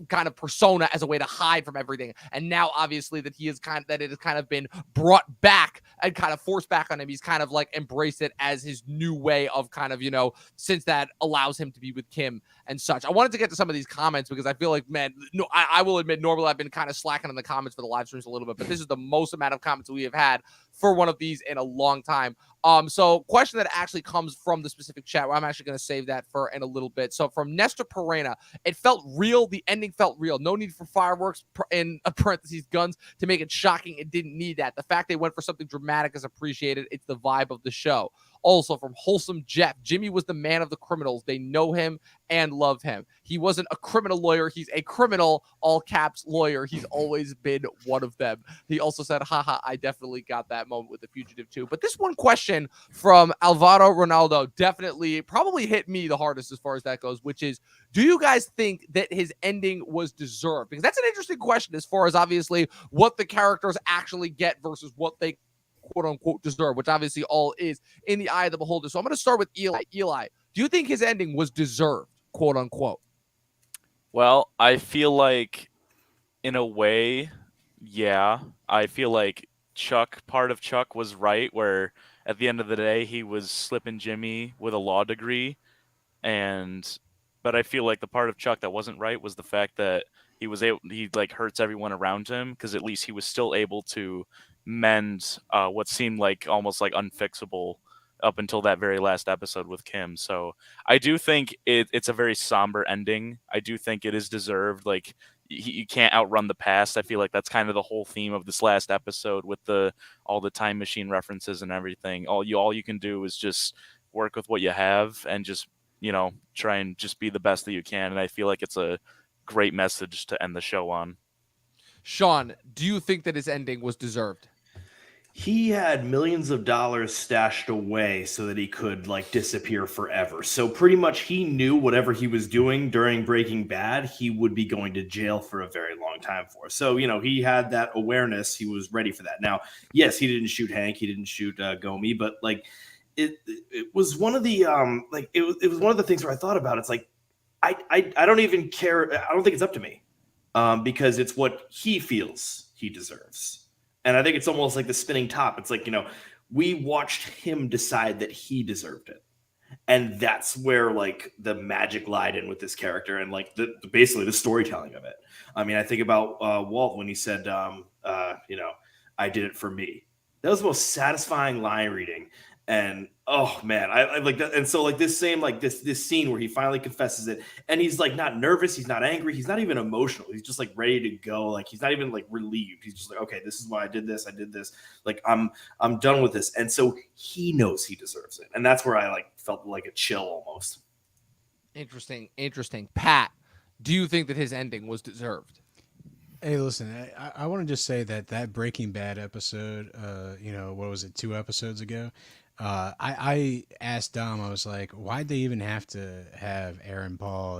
Speaker 1: kind of persona as a way to hide from everything. And now obviously that that it has kind of been brought back and kind of forced back on him, he's kind of like embraced it as his new way of kind of, since that allows him to be with Kim and such. I wanted to get to some of these comments because I feel like, man, no, I will admit, normally I've been kind of slacking on the comments for the live streams a little bit, but this is the most amount of comments we have had for one of these in a long time. So question that actually comes from the specific chat, where I'm actually going to save that for in a little bit. So from Nestor Perena, it felt real. The ending felt real. No need for fireworks, in parentheses, guns, to make it shocking. It didn't need that. The fact they went for something dramatic is appreciated. It's the vibe of the show. Also from Wholesome Jeff, Jimmy was the man of the criminals. They know him and love him. He wasn't a criminal lawyer. He's a criminal, all caps, lawyer. He's always been one of them. He also said, haha, I definitely got that moment with The Fugitive too. But this one question from Alvaro Ronaldo definitely probably hit me the hardest as far as that goes, which is, do you guys think that his ending was deserved? Because that's an interesting question as far as obviously what the characters actually get versus what they quote unquote deserve, which obviously all is in the eye of the beholder. So I'm going to start with Eli. Eli, do you think his ending was deserved, quote unquote?
Speaker 2: Well, I feel like in a way, yeah. I feel like part of Chuck was right, where at the end of the day, he was slipping Jimmy with a law degree. But I feel like the part of Chuck that wasn't right was the fact that he hurts everyone around him, because at least he was still able to mend what seemed like almost like unfixable up until that very last episode with Kim. So I do think it's a very somber ending. I do think it is deserved. Like, you can't outrun the past. I feel like that's kind of the whole theme of this last episode with all the time machine references and everything. All you can do is just work with what you have and just, try and just be the best that you can. And I feel like it's a great message to end the show on.
Speaker 1: Sean, do you think that his ending was deserved?
Speaker 4: He had millions of dollars stashed away so that he could disappear forever. So pretty much he knew whatever he was doing during Breaking Bad, he would be going to jail for a very long time for. So, he had that awareness. He was ready for that. Now, yes, he didn't shoot Hank. He didn't shoot Gomi, but it was one of the it was one of the things where I thought about it. It's like, I don't even care. I don't think it's up to me, because it's what he feels he deserves. And I think it's almost like the spinning top. It's like, we watched him decide that he deserved it. And that's where the magic lied in with this character and basically the storytelling of it. I mean, I think about Walt when he said, I did it for me. That was the most satisfying line reading. And oh man, I like that. And so this scene where he finally confesses it, and he's not nervous, he's not angry, he's not even emotional. He's just ready to go. He's not even relieved. He's just okay, this is why I did this. I'm done with this. And so he knows he deserves it. And that's where I felt like a chill almost.
Speaker 1: Interesting. Pat, do you think that his ending was deserved?
Speaker 3: Hey, listen, I want to just say that Breaking Bad episode, what was it, 2 episodes ago? I asked Dom, I was like, why'd they even have to have Aaron Paul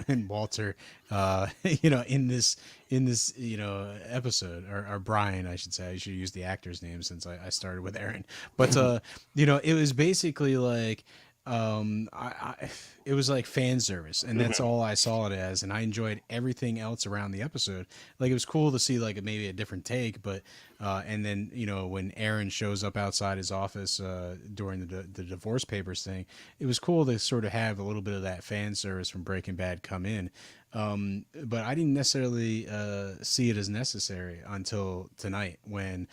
Speaker 3: and Walter, in this episode, or Brian, I should say. I should use the actor's name since I started with Aaron. But, it was basically it was like fan service, and that's all I saw it as, and I enjoyed everything else around the episode. It was cool to see maybe a different take, but and then when Aaron shows up outside his office during the divorce papers thing, it was cool to sort of have a little bit of that fan service from Breaking Bad come in. But I didn't necessarily see it as necessary until tonight when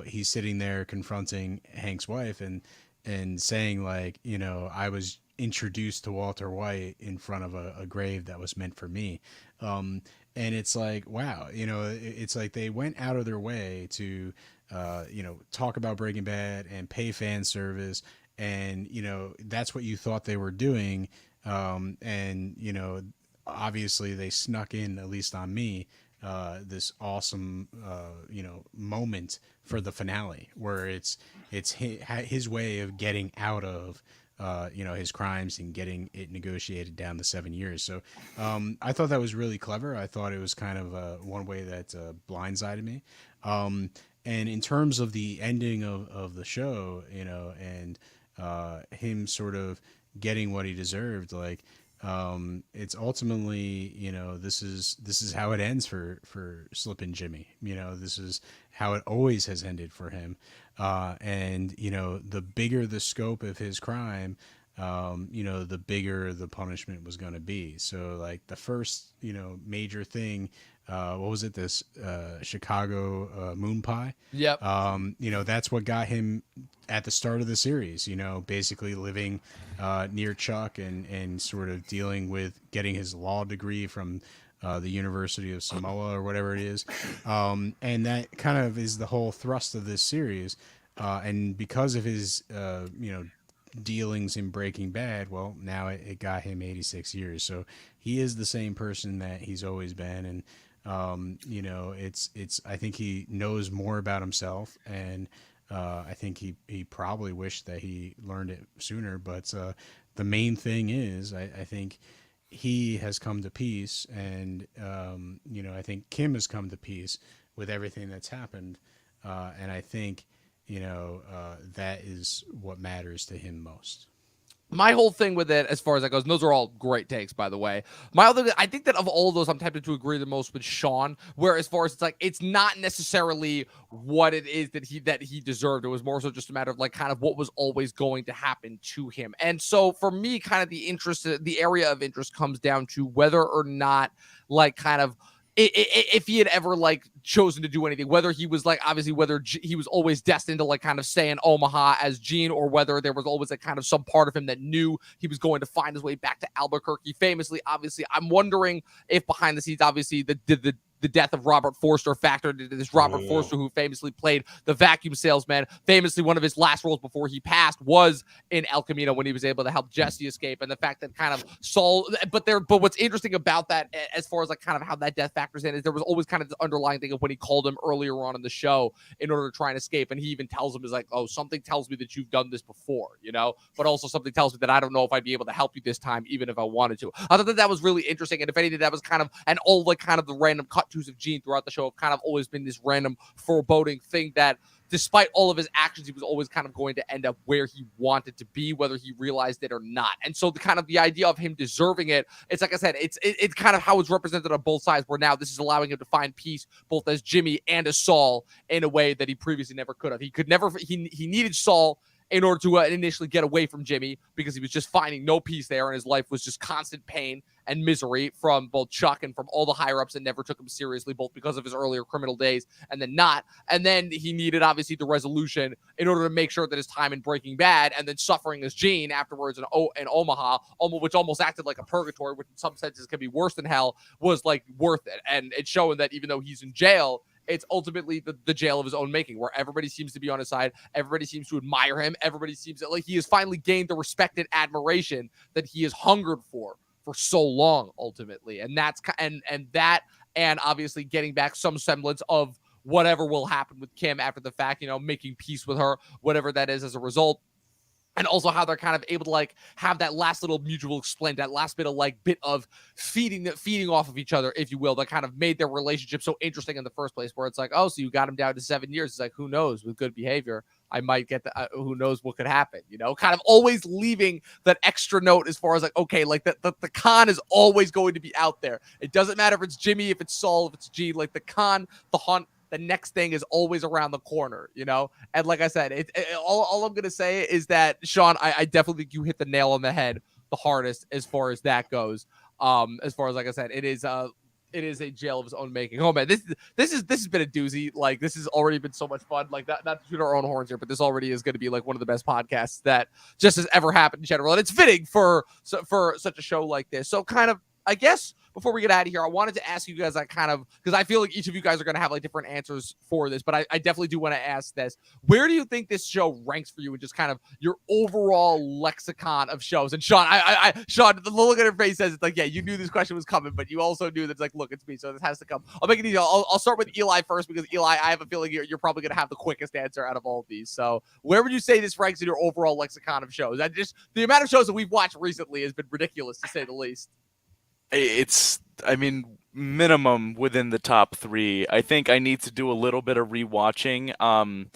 Speaker 3: he's sitting there confronting Hank's wife and saying I was introduced to Walter White in front of a grave that was meant for me. And it's like, wow, it's like they went out of their way to, talk about Breaking Bad and pay fan service. And, that's what you thought they were doing. And, obviously they snuck in, at least on me, this awesome, moment for the finale where it's his way of getting out of, his crimes and getting it negotiated down to 7 years. So I thought that was really clever. I thought it was kind of one way that blindsided me. And in terms of the ending of the show, and him sort of getting what he deserved, it's ultimately, this is how it ends for Slippin' Jimmy. This is how it always has ended for him. And the bigger the scope of his crime, the bigger the punishment was going to be. So like the first, major thing, what was it? This Chicago moon pie.
Speaker 1: Yep.
Speaker 3: That's what got him at the start of the series. Basically living near Chuck and sort of dealing with getting his law degree from the University of Samoa or whatever it is. And that kind of is the whole thrust of this series. And because of his, dealings in Breaking Bad, well, now it got him 86 years. So he is the same person that he's always been. And, I think he knows more about himself, and I think he probably wished that he learned it sooner. But the main thing is, I think he has come to peace, and I think Kim has come to peace with everything that's happened, and I think that is what matters to him most.
Speaker 1: My whole thing with it, as far as that goes, and those are all great takes, by the way. My other, I think that of all of those, I'm tempted to agree the most with Sean. Where as far as it's like, it's not necessarily what it is that he deserved. It was more so just a matter of like kind of what was always going to happen to him. And so for me, kind of the area of interest comes down to whether or not like kind of if he had ever like chosen to do anything, whether he was like obviously whether he was always destined to like kind of stay in Omaha as Gene, or whether there was always a kind of some part of him that knew he was going to find his way back to Albuquerque. Famously, obviously, I'm wondering if behind the scenes, obviously the death of Robert Forster factored into this. Robert Forster, who famously played the vacuum salesman, famously one of his last roles before he passed was in El Camino when he was able to help Jesse escape. And the fact that kind of Saul, but what's interesting about that, as far as like kind of how that death factors in, is there was always kind of this underlying thing of when he called him earlier on in the show in order to try and escape. And he even tells him, is like, oh, something tells me that you've done this before, but also something tells me that I don't know if I'd be able to help you this time, even if I wanted to. I thought that was really interesting. And if anything, that was kind of, and all like kind of the random cut of Gene throughout the show have kind of always been this random foreboding thing that despite all of his actions, he was always kind of going to end up where he wanted to be, whether he realized it or not. And so the idea of him deserving it, it's like I said, it's kind of how it's represented on both sides, where now this is allowing him to find peace both as Jimmy and as Saul in a way that he previously never could have. He needed Saul in order to initially get away from Jimmy, because he was just finding no peace there, and his life was just constant pain and misery from both Chuck and from all the higher-ups that never took him seriously, both because of his earlier criminal days and then not. And then he needed, obviously, the resolution in order to make sure that his time in Breaking Bad and then suffering as Gene afterwards in Omaha, which almost acted like a purgatory, which in some senses can be worse than hell, was, like, worth it. And it's showing that even though he's in jail, it's ultimately the jail of his own making, where everybody seems to be on his side. Everybody seems to admire him. Everybody seems like he has finally gained the respect and admiration that he has hungered for so long, ultimately. And that's and obviously getting back some semblance of whatever will happen with Kim after the fact, making peace with her, whatever that is as a result. And also how they're kind of able to like have that last little mutual explain, that last bit of feeding off of each other, if you will, that kind of made their relationship so interesting in the first place, where it's like, oh, so you got him down to 7 years. It's like, who knows, with good behavior, I might get who knows what could happen, kind of always leaving that extra note as far as like, okay, like the con is always going to be out there. It doesn't matter if it's Jimmy, if it's Saul, if it's G, like the con, the hunt, the next thing is always around the corner, And like I said, all I'm going to say is that, Sean, I definitely think you hit the nail on the head the hardest as far as that goes. As far as, like I said, it is a jail of his own making. Oh man, this has been a doozy. Like, this has already been so much fun. Like, not to shoot our own horns here, but this already is going to be like one of the best podcasts that just has ever happened in general. And it's fitting for such a show like this. So kind of, I guess, before we get out of here, I wanted to ask you guys, because I feel like each of you guys are going to have like different answers for this, but I definitely do want to ask this. Where do you think this show ranks for you in just kind of your overall lexicon of shows? And Sean, Sean, the look at her face says it's like, yeah, you knew this question was coming, but you also knew that it's like, look, it's me, so this has to come. I'll make it easy. I'll start with Eli first, because Eli, I have a feeling you're probably going to have the quickest answer out of all of these. So where would you say this ranks in your overall lexicon of shows? The amount of shows that we've watched recently has been ridiculous, to say the least.
Speaker 2: It's, minimum within the top 3. I think I need to do a little bit of rewatching.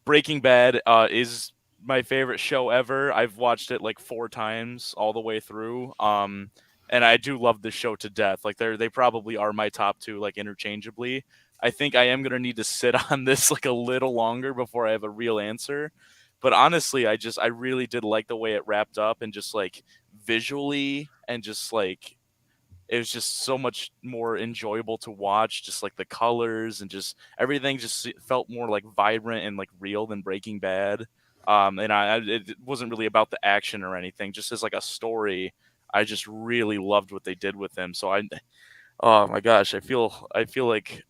Speaker 2: Breaking Bad is my favorite show ever. I've watched it like 4 times all the way through. And and I do love this show to death. Like they probably are my top two, like interchangeably. I think I am gonna need to sit on this like a little longer before I have a real answer. But honestly, I really did like the way it wrapped up, and just like visually, and just like it was just so much more enjoyable to watch. Just like the colors and just everything just felt more like vibrant and like real than Breaking Bad. And it wasn't really about the action or anything. Just as like a story, I just really loved what they did with him. So oh my gosh, I feel like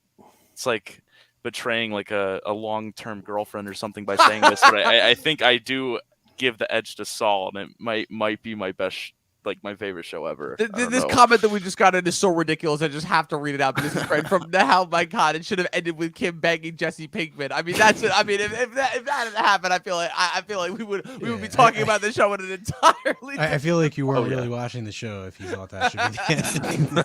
Speaker 2: it's like betraying like a long-term girlfriend or something by saying this, but I think I do give the edge to Saul, and it might be my best, like my favorite show ever. I don't
Speaker 1: This
Speaker 2: know.
Speaker 1: comment that we just got in is so ridiculous. I just have to read it out because it's right from now. My God, it should have ended with Kim banging Jesse Pinkman. I mean, that's it. I mean, if that had happened, I feel like we would be talking about the show in an entirely.
Speaker 3: I feel like you weren't
Speaker 2: yeah.
Speaker 3: really watching the show if you thought that should be the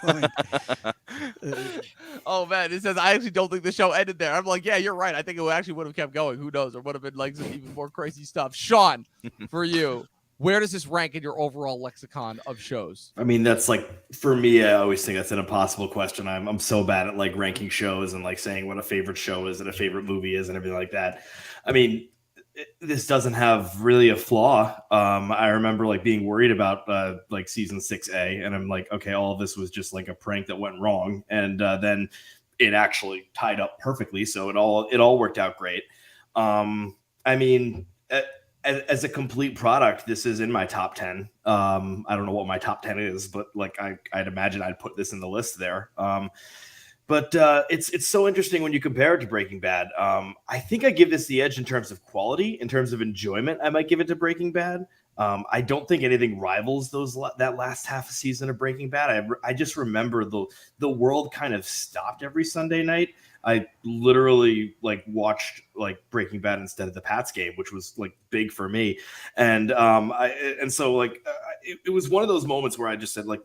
Speaker 3: ending.
Speaker 1: Oh man, it says I actually don't think the show ended there. I'm like, yeah, you're right. I think it actually would have kept going. Who knows? Or would have been like some even more crazy stuff. Sean, for you, where does this rank in your overall lexicon of shows?
Speaker 4: I mean, that's like, for me, I always think that's an impossible question. I'm so bad at like ranking shows and like saying what a favorite show is and a favorite movie is and everything like that. I mean, this doesn't have really a flaw. I remember like being worried about like season 6A, and I'm like, okay, all of this was just like a prank that went wrong, and then it actually tied up perfectly. So it all worked out great. I mean, as a complete product, this is in my top 10. I don't know what my top 10 is, but like I'd imagine I'd put this in the list there. But it's so interesting when you compare it to Breaking Bad. I think I give this the edge in terms of quality, in terms of enjoyment. I might give it to Breaking Bad. I don't think anything rivals that last half a season of Breaking Bad. I just remember the world kind of stopped every Sunday night. I literally like watched like Breaking Bad instead of the Pats game, which was like big for me. And so like it was one of those moments where I just said like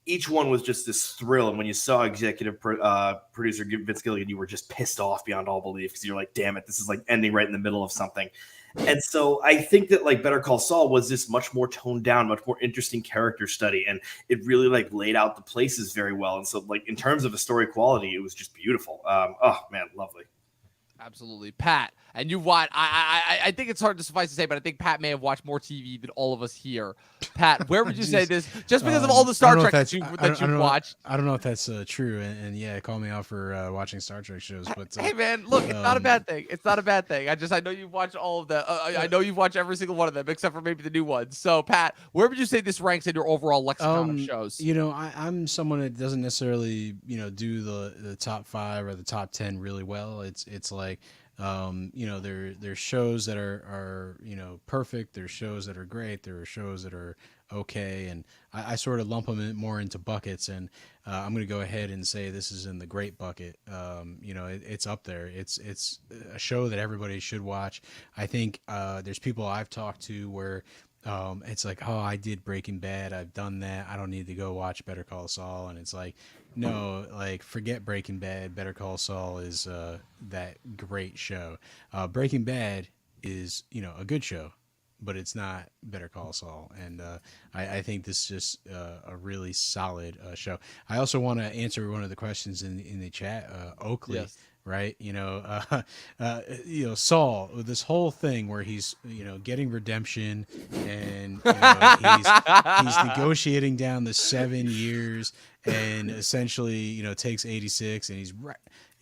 Speaker 4: each one was just this thrill. And when you saw executive producer Vince Gilligan, you were just pissed off beyond all belief because you're like, damn it, this is like ending right in the middle of something. And so I think that like Better Call Saul was this much more toned down, much more interesting character study. And it really like laid out the places very well. And so like in terms of a story quality, it was just beautiful. Oh man, lovely.
Speaker 1: Absolutely. Pat, and you've watched, I think it's hard to suffice to say, but I think Pat may have watched more TV than all of us here. Pat, where would you say this, just because of all the Star Trek that you've watched?
Speaker 3: I don't know if that's true, and yeah, call me out for watching Star Trek shows. But
Speaker 1: hey man, look, it's not a bad thing. It's not a bad thing. I know you've watched all of them. I know you've watched every single one of them, except for maybe the new ones. So Pat, where would you say this ranks in your overall lexicon of shows?
Speaker 3: You know, I'm someone that doesn't necessarily, do the top 5 or the top 10 really well. It's like, there's shows that are perfect. There's shows that are great. There are shows that are okay, and I sort of lump them more into buckets. And I'm going to go ahead and say this is in the great bucket. It's up there. It's a show that everybody should watch. I think there's people I've talked to where it's like, oh, I did Breaking Bad, I've done that, I don't need to go watch Better Call Saul. And it's like, no, like forget Breaking Bad. Better Call Saul is that great show. Breaking Bad is a good show, but it's not Better Call Saul. And I think this is just a really solid show. I also want to answer one of the questions in the chat. Oakley. Yes. Right, Saul, this whole thing where he's getting redemption, and he's negotiating down the 7 years, and essentially takes 86, and he's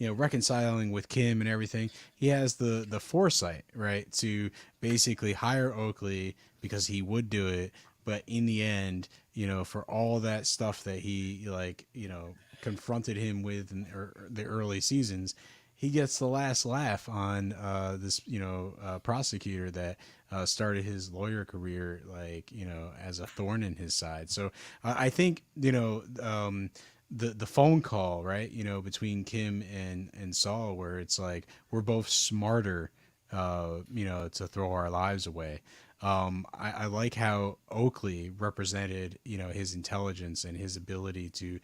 Speaker 3: reconciling with Kim and everything. He has the foresight, right, to basically hire Oakley because he would do it, but in the end, for all that stuff that he confronted him with in the early seasons, he gets the last laugh on this prosecutor that started his lawyer career as a thorn in his side. So I think the phone call, right, between Kim and Saul, where it's like we're both smarter to throw our lives away. I like how Oakley represented, his intelligence and his ability to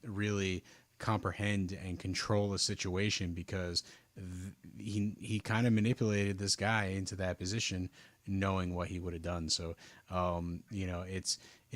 Speaker 3: really comprehend and control a situation, because he kind of manipulated this guy into that position, knowing what he would have done. So,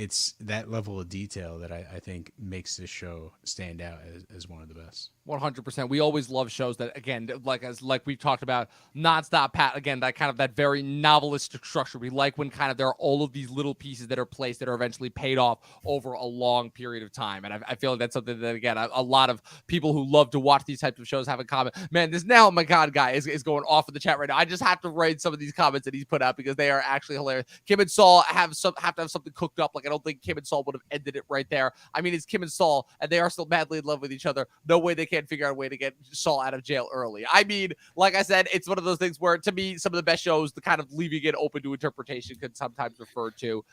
Speaker 3: it's that level of detail that I think makes this show stand out as one of the best.
Speaker 1: 100%. We always love shows that, again, like we've talked about, nonstop, Pat. Again, that kind of that very novelistic structure. We like when kind of there are all of these little pieces that are placed that are eventually paid off over a long period of time. And I feel like that's something that, again, a lot of people who love to watch these types of shows have in common. Man, this Now My God guy is going off in the chat right now. I just have to read some of these comments that he's put out because they are actually hilarious. Kim and Saul have to have something cooked up. Like, I don't think Kim and Saul would have ended it right there. I mean, it's Kim and Saul, and they are still madly in love with each other. No way they can't figure out a way to get Saul out of jail early. I mean, like I said, it's one of those things where, to me, some of the best shows, the kind of leaving it open to interpretation, could sometimes refer to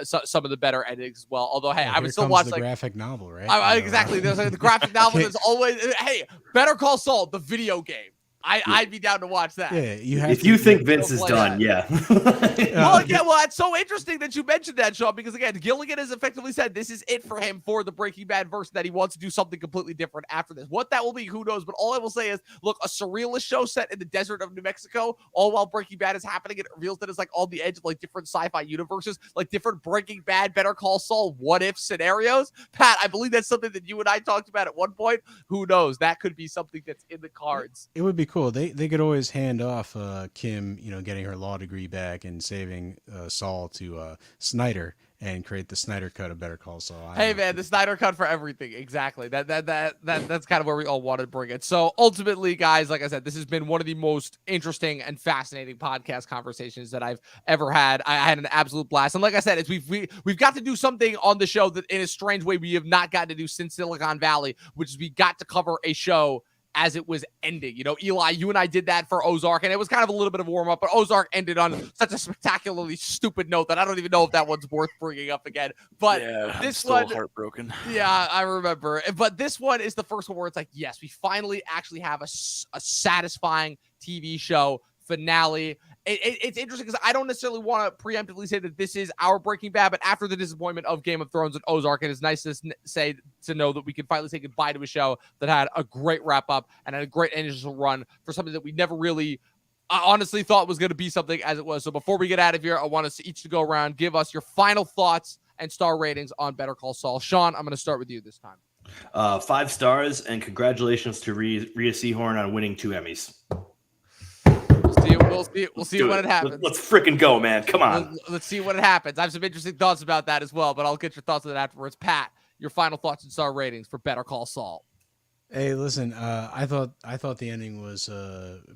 Speaker 1: some of the better endings as well. Although, hey, I would still watch
Speaker 3: the
Speaker 1: like
Speaker 3: graphic novel, right?
Speaker 1: Exactly. There's the graphic novel is always. Hey, Better Call Saul, the video game. I'd be down to watch that.
Speaker 3: Yeah,
Speaker 4: if you think Vince is done, yeah.
Speaker 1: Well, it's so interesting that you mentioned that, Sean, because again, Gilligan has effectively said this is it for him for the Breaking Bad verse, that he wants to do something completely different after this. What that will be, who knows? But all I will say is, look, a surrealist show set in the desert of New Mexico, all while Breaking Bad is happening. It reveals that it's like on the edge of like different sci-fi universes, like different Breaking Bad, Better Call Saul, what if scenarios. Pat, I believe that's something that you and I talked about at one point. Who knows? That could be something that's in the cards.
Speaker 3: It would be cool. They could always hand off Kim, getting her law degree back and saving Saul to Snyder and create the Snyder cut of Better Call Saul.
Speaker 1: Hey man, the Snyder cut for everything. Exactly. That's kind of where we all want to bring it. So ultimately, guys, like I said, this has been one of the most interesting and fascinating podcast conversations that I've ever had. I had an absolute blast. And like I said, we've got to do something on the show that in a strange way we have not gotten to do since Silicon Valley, which is we got to cover a show as it was ending. Eli, you and I did that for Ozark, and it was kind of a little bit of a warm-up, but Ozark ended on such a spectacularly stupid note that I don't even know if that one's worth bringing up again. But
Speaker 2: yeah,
Speaker 1: this
Speaker 2: I'm still heartbroken.
Speaker 1: Yeah, I remember. But this one is the first one where it's like, yes, we finally actually have a satisfying TV show finale. It's interesting because I don't necessarily want to preemptively say that this is our Breaking Bad, but after the disappointment of Game of Thrones and Ozark, it is nice to know that we can finally say goodbye to a show that had a great wrap up and had a great initial run for something that we never really honestly thought was going to be something as it was. So before we get out of here, I want us each to go around, give us your final thoughts and star ratings on Better Call Saul. Sean, I'm going to start with you this time.
Speaker 4: 5 stars, and congratulations to Rhea Seehorn on winning 2 Emmys.
Speaker 1: We'll see when it happens.
Speaker 4: Let's freaking go, man. Come on.
Speaker 1: Let's see when it happens. I have some interesting thoughts about that as well, but I'll get your thoughts on that afterwards. Pat, your final thoughts and star ratings for Better Call Saul.
Speaker 3: Hey, listen, I thought the ending was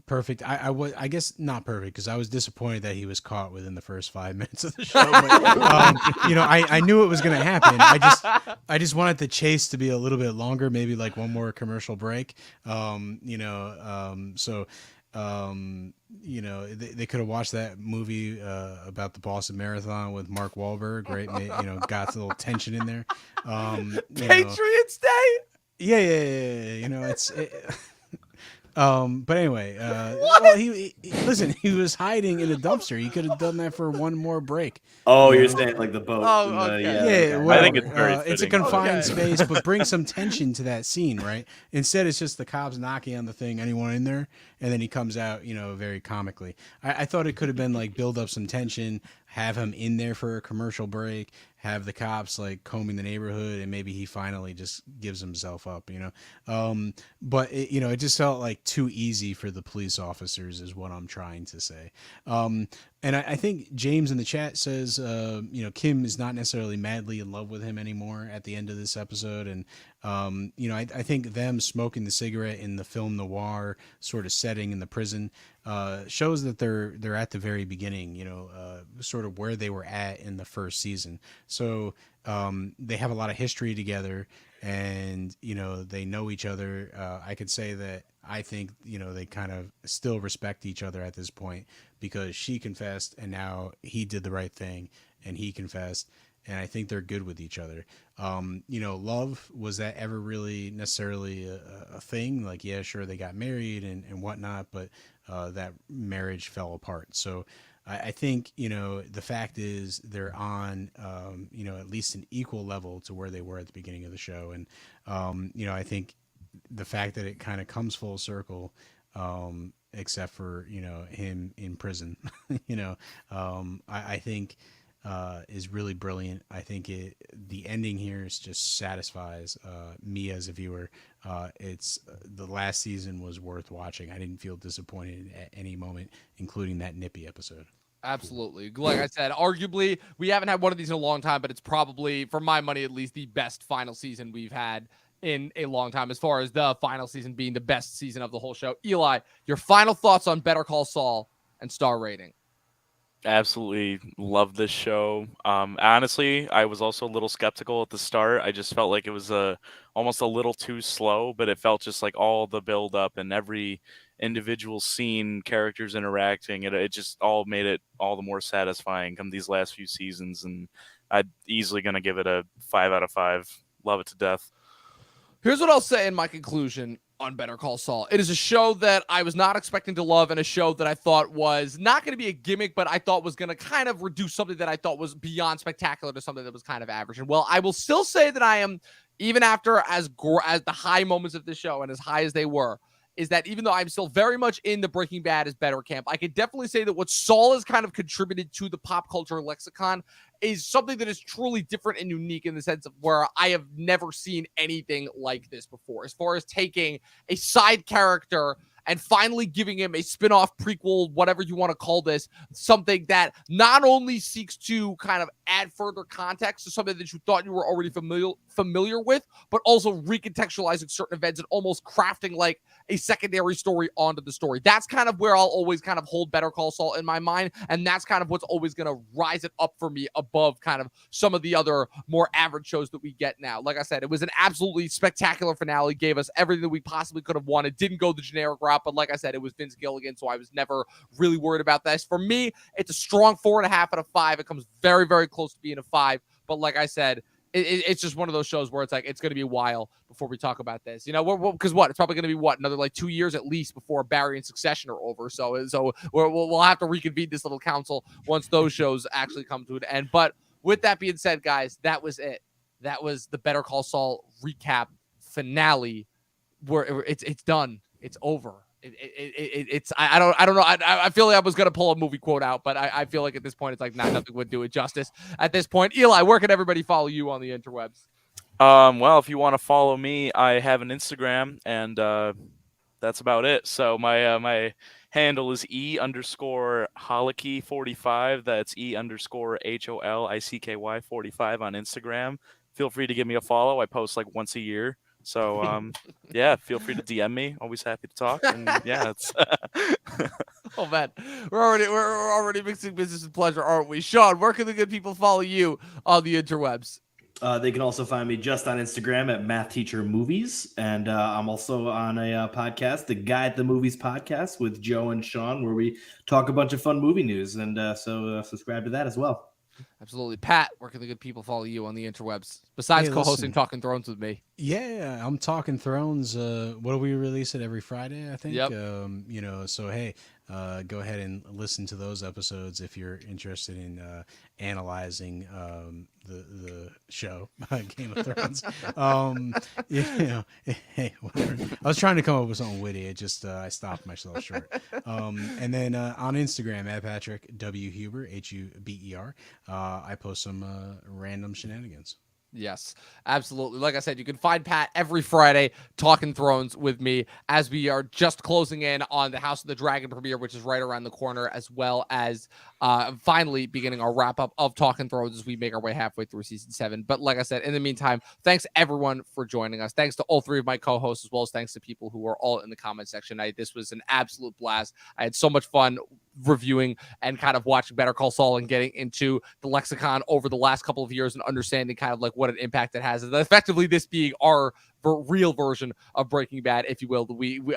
Speaker 3: perfect. I guess not perfect because I was disappointed that he was caught within the first 5 minutes of the show. But, I knew it was going to happen. I just wanted the chase to be a little bit longer, maybe like one more commercial break. They could have watched that movie about the Boston Marathon with Mark Wahlberg. Right, got a little tension in there.
Speaker 1: Patriots Day.
Speaker 3: Yeah. But anyway, he was hiding in a dumpster. He could have done that for one more break.
Speaker 4: Oh, you're saying like the boat.
Speaker 1: Oh, okay.
Speaker 3: Yeah,
Speaker 2: I think it's very
Speaker 3: it's a confined space, but bring some tension to that scene, right? Instead, it's just the cops knocking on the thing, anyone in there, and then he comes out, very comically. I thought it could have been like build up some tension, have him in there for a commercial break, have the cops like combing the neighborhood, and maybe he finally just gives himself up, But it just felt like too easy for the police officers, is what I'm trying to say. And I think James in the chat says, Kim is not necessarily madly in love with him anymore at the end of this episode. And, I think them smoking the cigarette in the film noir sort of setting in the prison shows that they're at the very beginning, sort of where they were at in the first season. So they have a lot of history together, and, they know each other. I could say that I think, they kind of still respect each other at this point because she confessed and now he did the right thing and he confessed. And I think they're good with each other. Love, was that ever really necessarily a thing? Like, yeah, sure, they got married and whatnot, but that marriage fell apart. So I think, the fact is they're on, at least an equal level to where they were at the beginning of the show. And, I think the fact that it kind of comes full circle, except for, him in prison, I think is really brilliant. I think the ending here is just satisfies me as a viewer. It's the last season was worth watching. I didn't feel disappointed at any moment, including that Nippy episode.
Speaker 1: Absolutely. Like I said, arguably, we haven't had one of these in a long time, but it's probably, for my money at least, the best final season we've had in a long time, as far as the final season being the best season of the whole show. Eli, your final thoughts on Better Call Saul and star rating.
Speaker 2: Absolutely love this show. Honestly, I was also a little skeptical at the start. I just felt like it was almost a little too slow, but it felt just like all the build up and every individual scene, characters interacting, it just all made it all the more satisfying come these last few seasons. And I'm easily going to give it a 5 out of 5. Love it to death.
Speaker 1: Here's what I'll say in my conclusion on Better Call Saul. It is a show that I was not expecting to love, and a show that I thought was not going to be a gimmick, but I thought was going to kind of reduce something that I thought was beyond spectacular to something that was kind of average. And well, I will still say that I am, even after as the high moments of this show and as high as they were, is that even though I'm still very much in the Breaking Bad is better camp, I could definitely say that what Saul has kind of contributed to the pop culture lexicon is something that is truly different and unique in the sense of where I have never seen anything like this before. As far as taking a side character and finally giving him a spin-off prequel, whatever you want to call this, something that not only seeks to kind of add further context to something that you thought you were already familiar with, but also recontextualizing certain events and almost crafting like a secondary story onto the story. That's kind of where I'll always kind of hold Better Call Saul in my mind, and that's kind of what's always going to rise it up for me above kind of some of the other more average shows that we get now. Like I said, it was an absolutely spectacular finale, gave us everything that we possibly could have wanted, didn't go the generic route, but like I said, it was Vince Gilligan, so I was never really worried about this. For me, it's a strong 4.5 out of 5. It comes very, very close to being a 5, but like I said, it's just one of those shows where it's like, it's going to be a while before we talk about this. You know, because it's probably going to be another like 2 years at least before Barry and Succession are over. So we'll have to reconvene this little council once those shows actually come to an end. But with that being said, guys, that was it. That was the Better Call Saul recap finale, where it's done. It's over. I don't know. I feel like I was gonna pull a movie quote out, but I feel like at this point it's like nothing would do it justice. At this point, Eli, where can everybody follow you on the interwebs?
Speaker 2: Well, if you want to follow me, I have an Instagram, and that's about it. So my handle is E_Holicky45. That's E_HOLICKY 45 on Instagram. Feel free to give me a follow. I post like once a year. So, yeah, feel free to DM me. Always happy to talk. And yeah, it's
Speaker 1: Oh man, we're already mixing business and pleasure, aren't we? Sean, where can the good people follow you on the interwebs?
Speaker 4: They can also find me just on Instagram at Math Teacher Movies, and I'm also on a podcast, the Guy at the Movies podcast with Joe and Sean, where we talk a bunch of fun movie news, and so subscribe to that as well.
Speaker 1: Absolutely. Pat, where can the good people follow you on the interwebs? Besides co-hosting Talkin' Thrones with me.
Speaker 3: Yeah, I'm Talking Thrones. What do we release it every Friday, I think?
Speaker 1: Yep.
Speaker 3: So hey, go ahead and listen to those episodes if you're interested in analyzing the show Game of Thrones. Hey, whatever. I was trying to come up with something witty. It just I stopped myself short. And then on Instagram at Patrick W Huber HUBER, I post some random shenanigans.
Speaker 1: Yes, absolutely. Like I said, you can find Pat every Friday talking Thrones with me as we are just closing in on the House of the Dragon premiere, which is right around the corner, as well as finally beginning our wrap up of Talking Thrones as we make our way halfway through season 7. But like I said, in the meantime, thanks everyone for joining us. Thanks to all three of my co-hosts, as well as thanks to people who were all in the comment section. This was an absolute blast. I had so much fun reviewing and kind of watching Better Call Saul and getting into the lexicon over the last couple of years and understanding kind of like what an impact it has. And effectively this being our real version of Breaking Bad, if you will.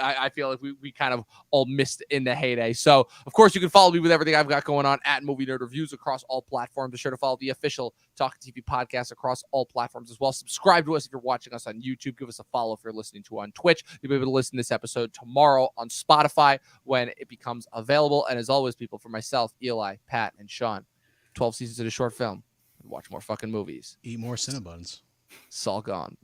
Speaker 1: I feel like we kind of all missed in the heyday. So, of course, you can follow me with everything I've got going on at Movie Nerd Reviews across all platforms. Be sure to follow the official Talkin' TV podcast across all platforms as well. Subscribe to us if you're watching us on YouTube. Give us a follow if you're listening to on Twitch. You'll be able to listen to this episode tomorrow on Spotify when it becomes available. And as always, people, for myself, Eli, Pat, and Sean, 12 seasons of a short film. Watch more fucking movies.
Speaker 3: Eat more Cinnabons.
Speaker 1: Saul gone.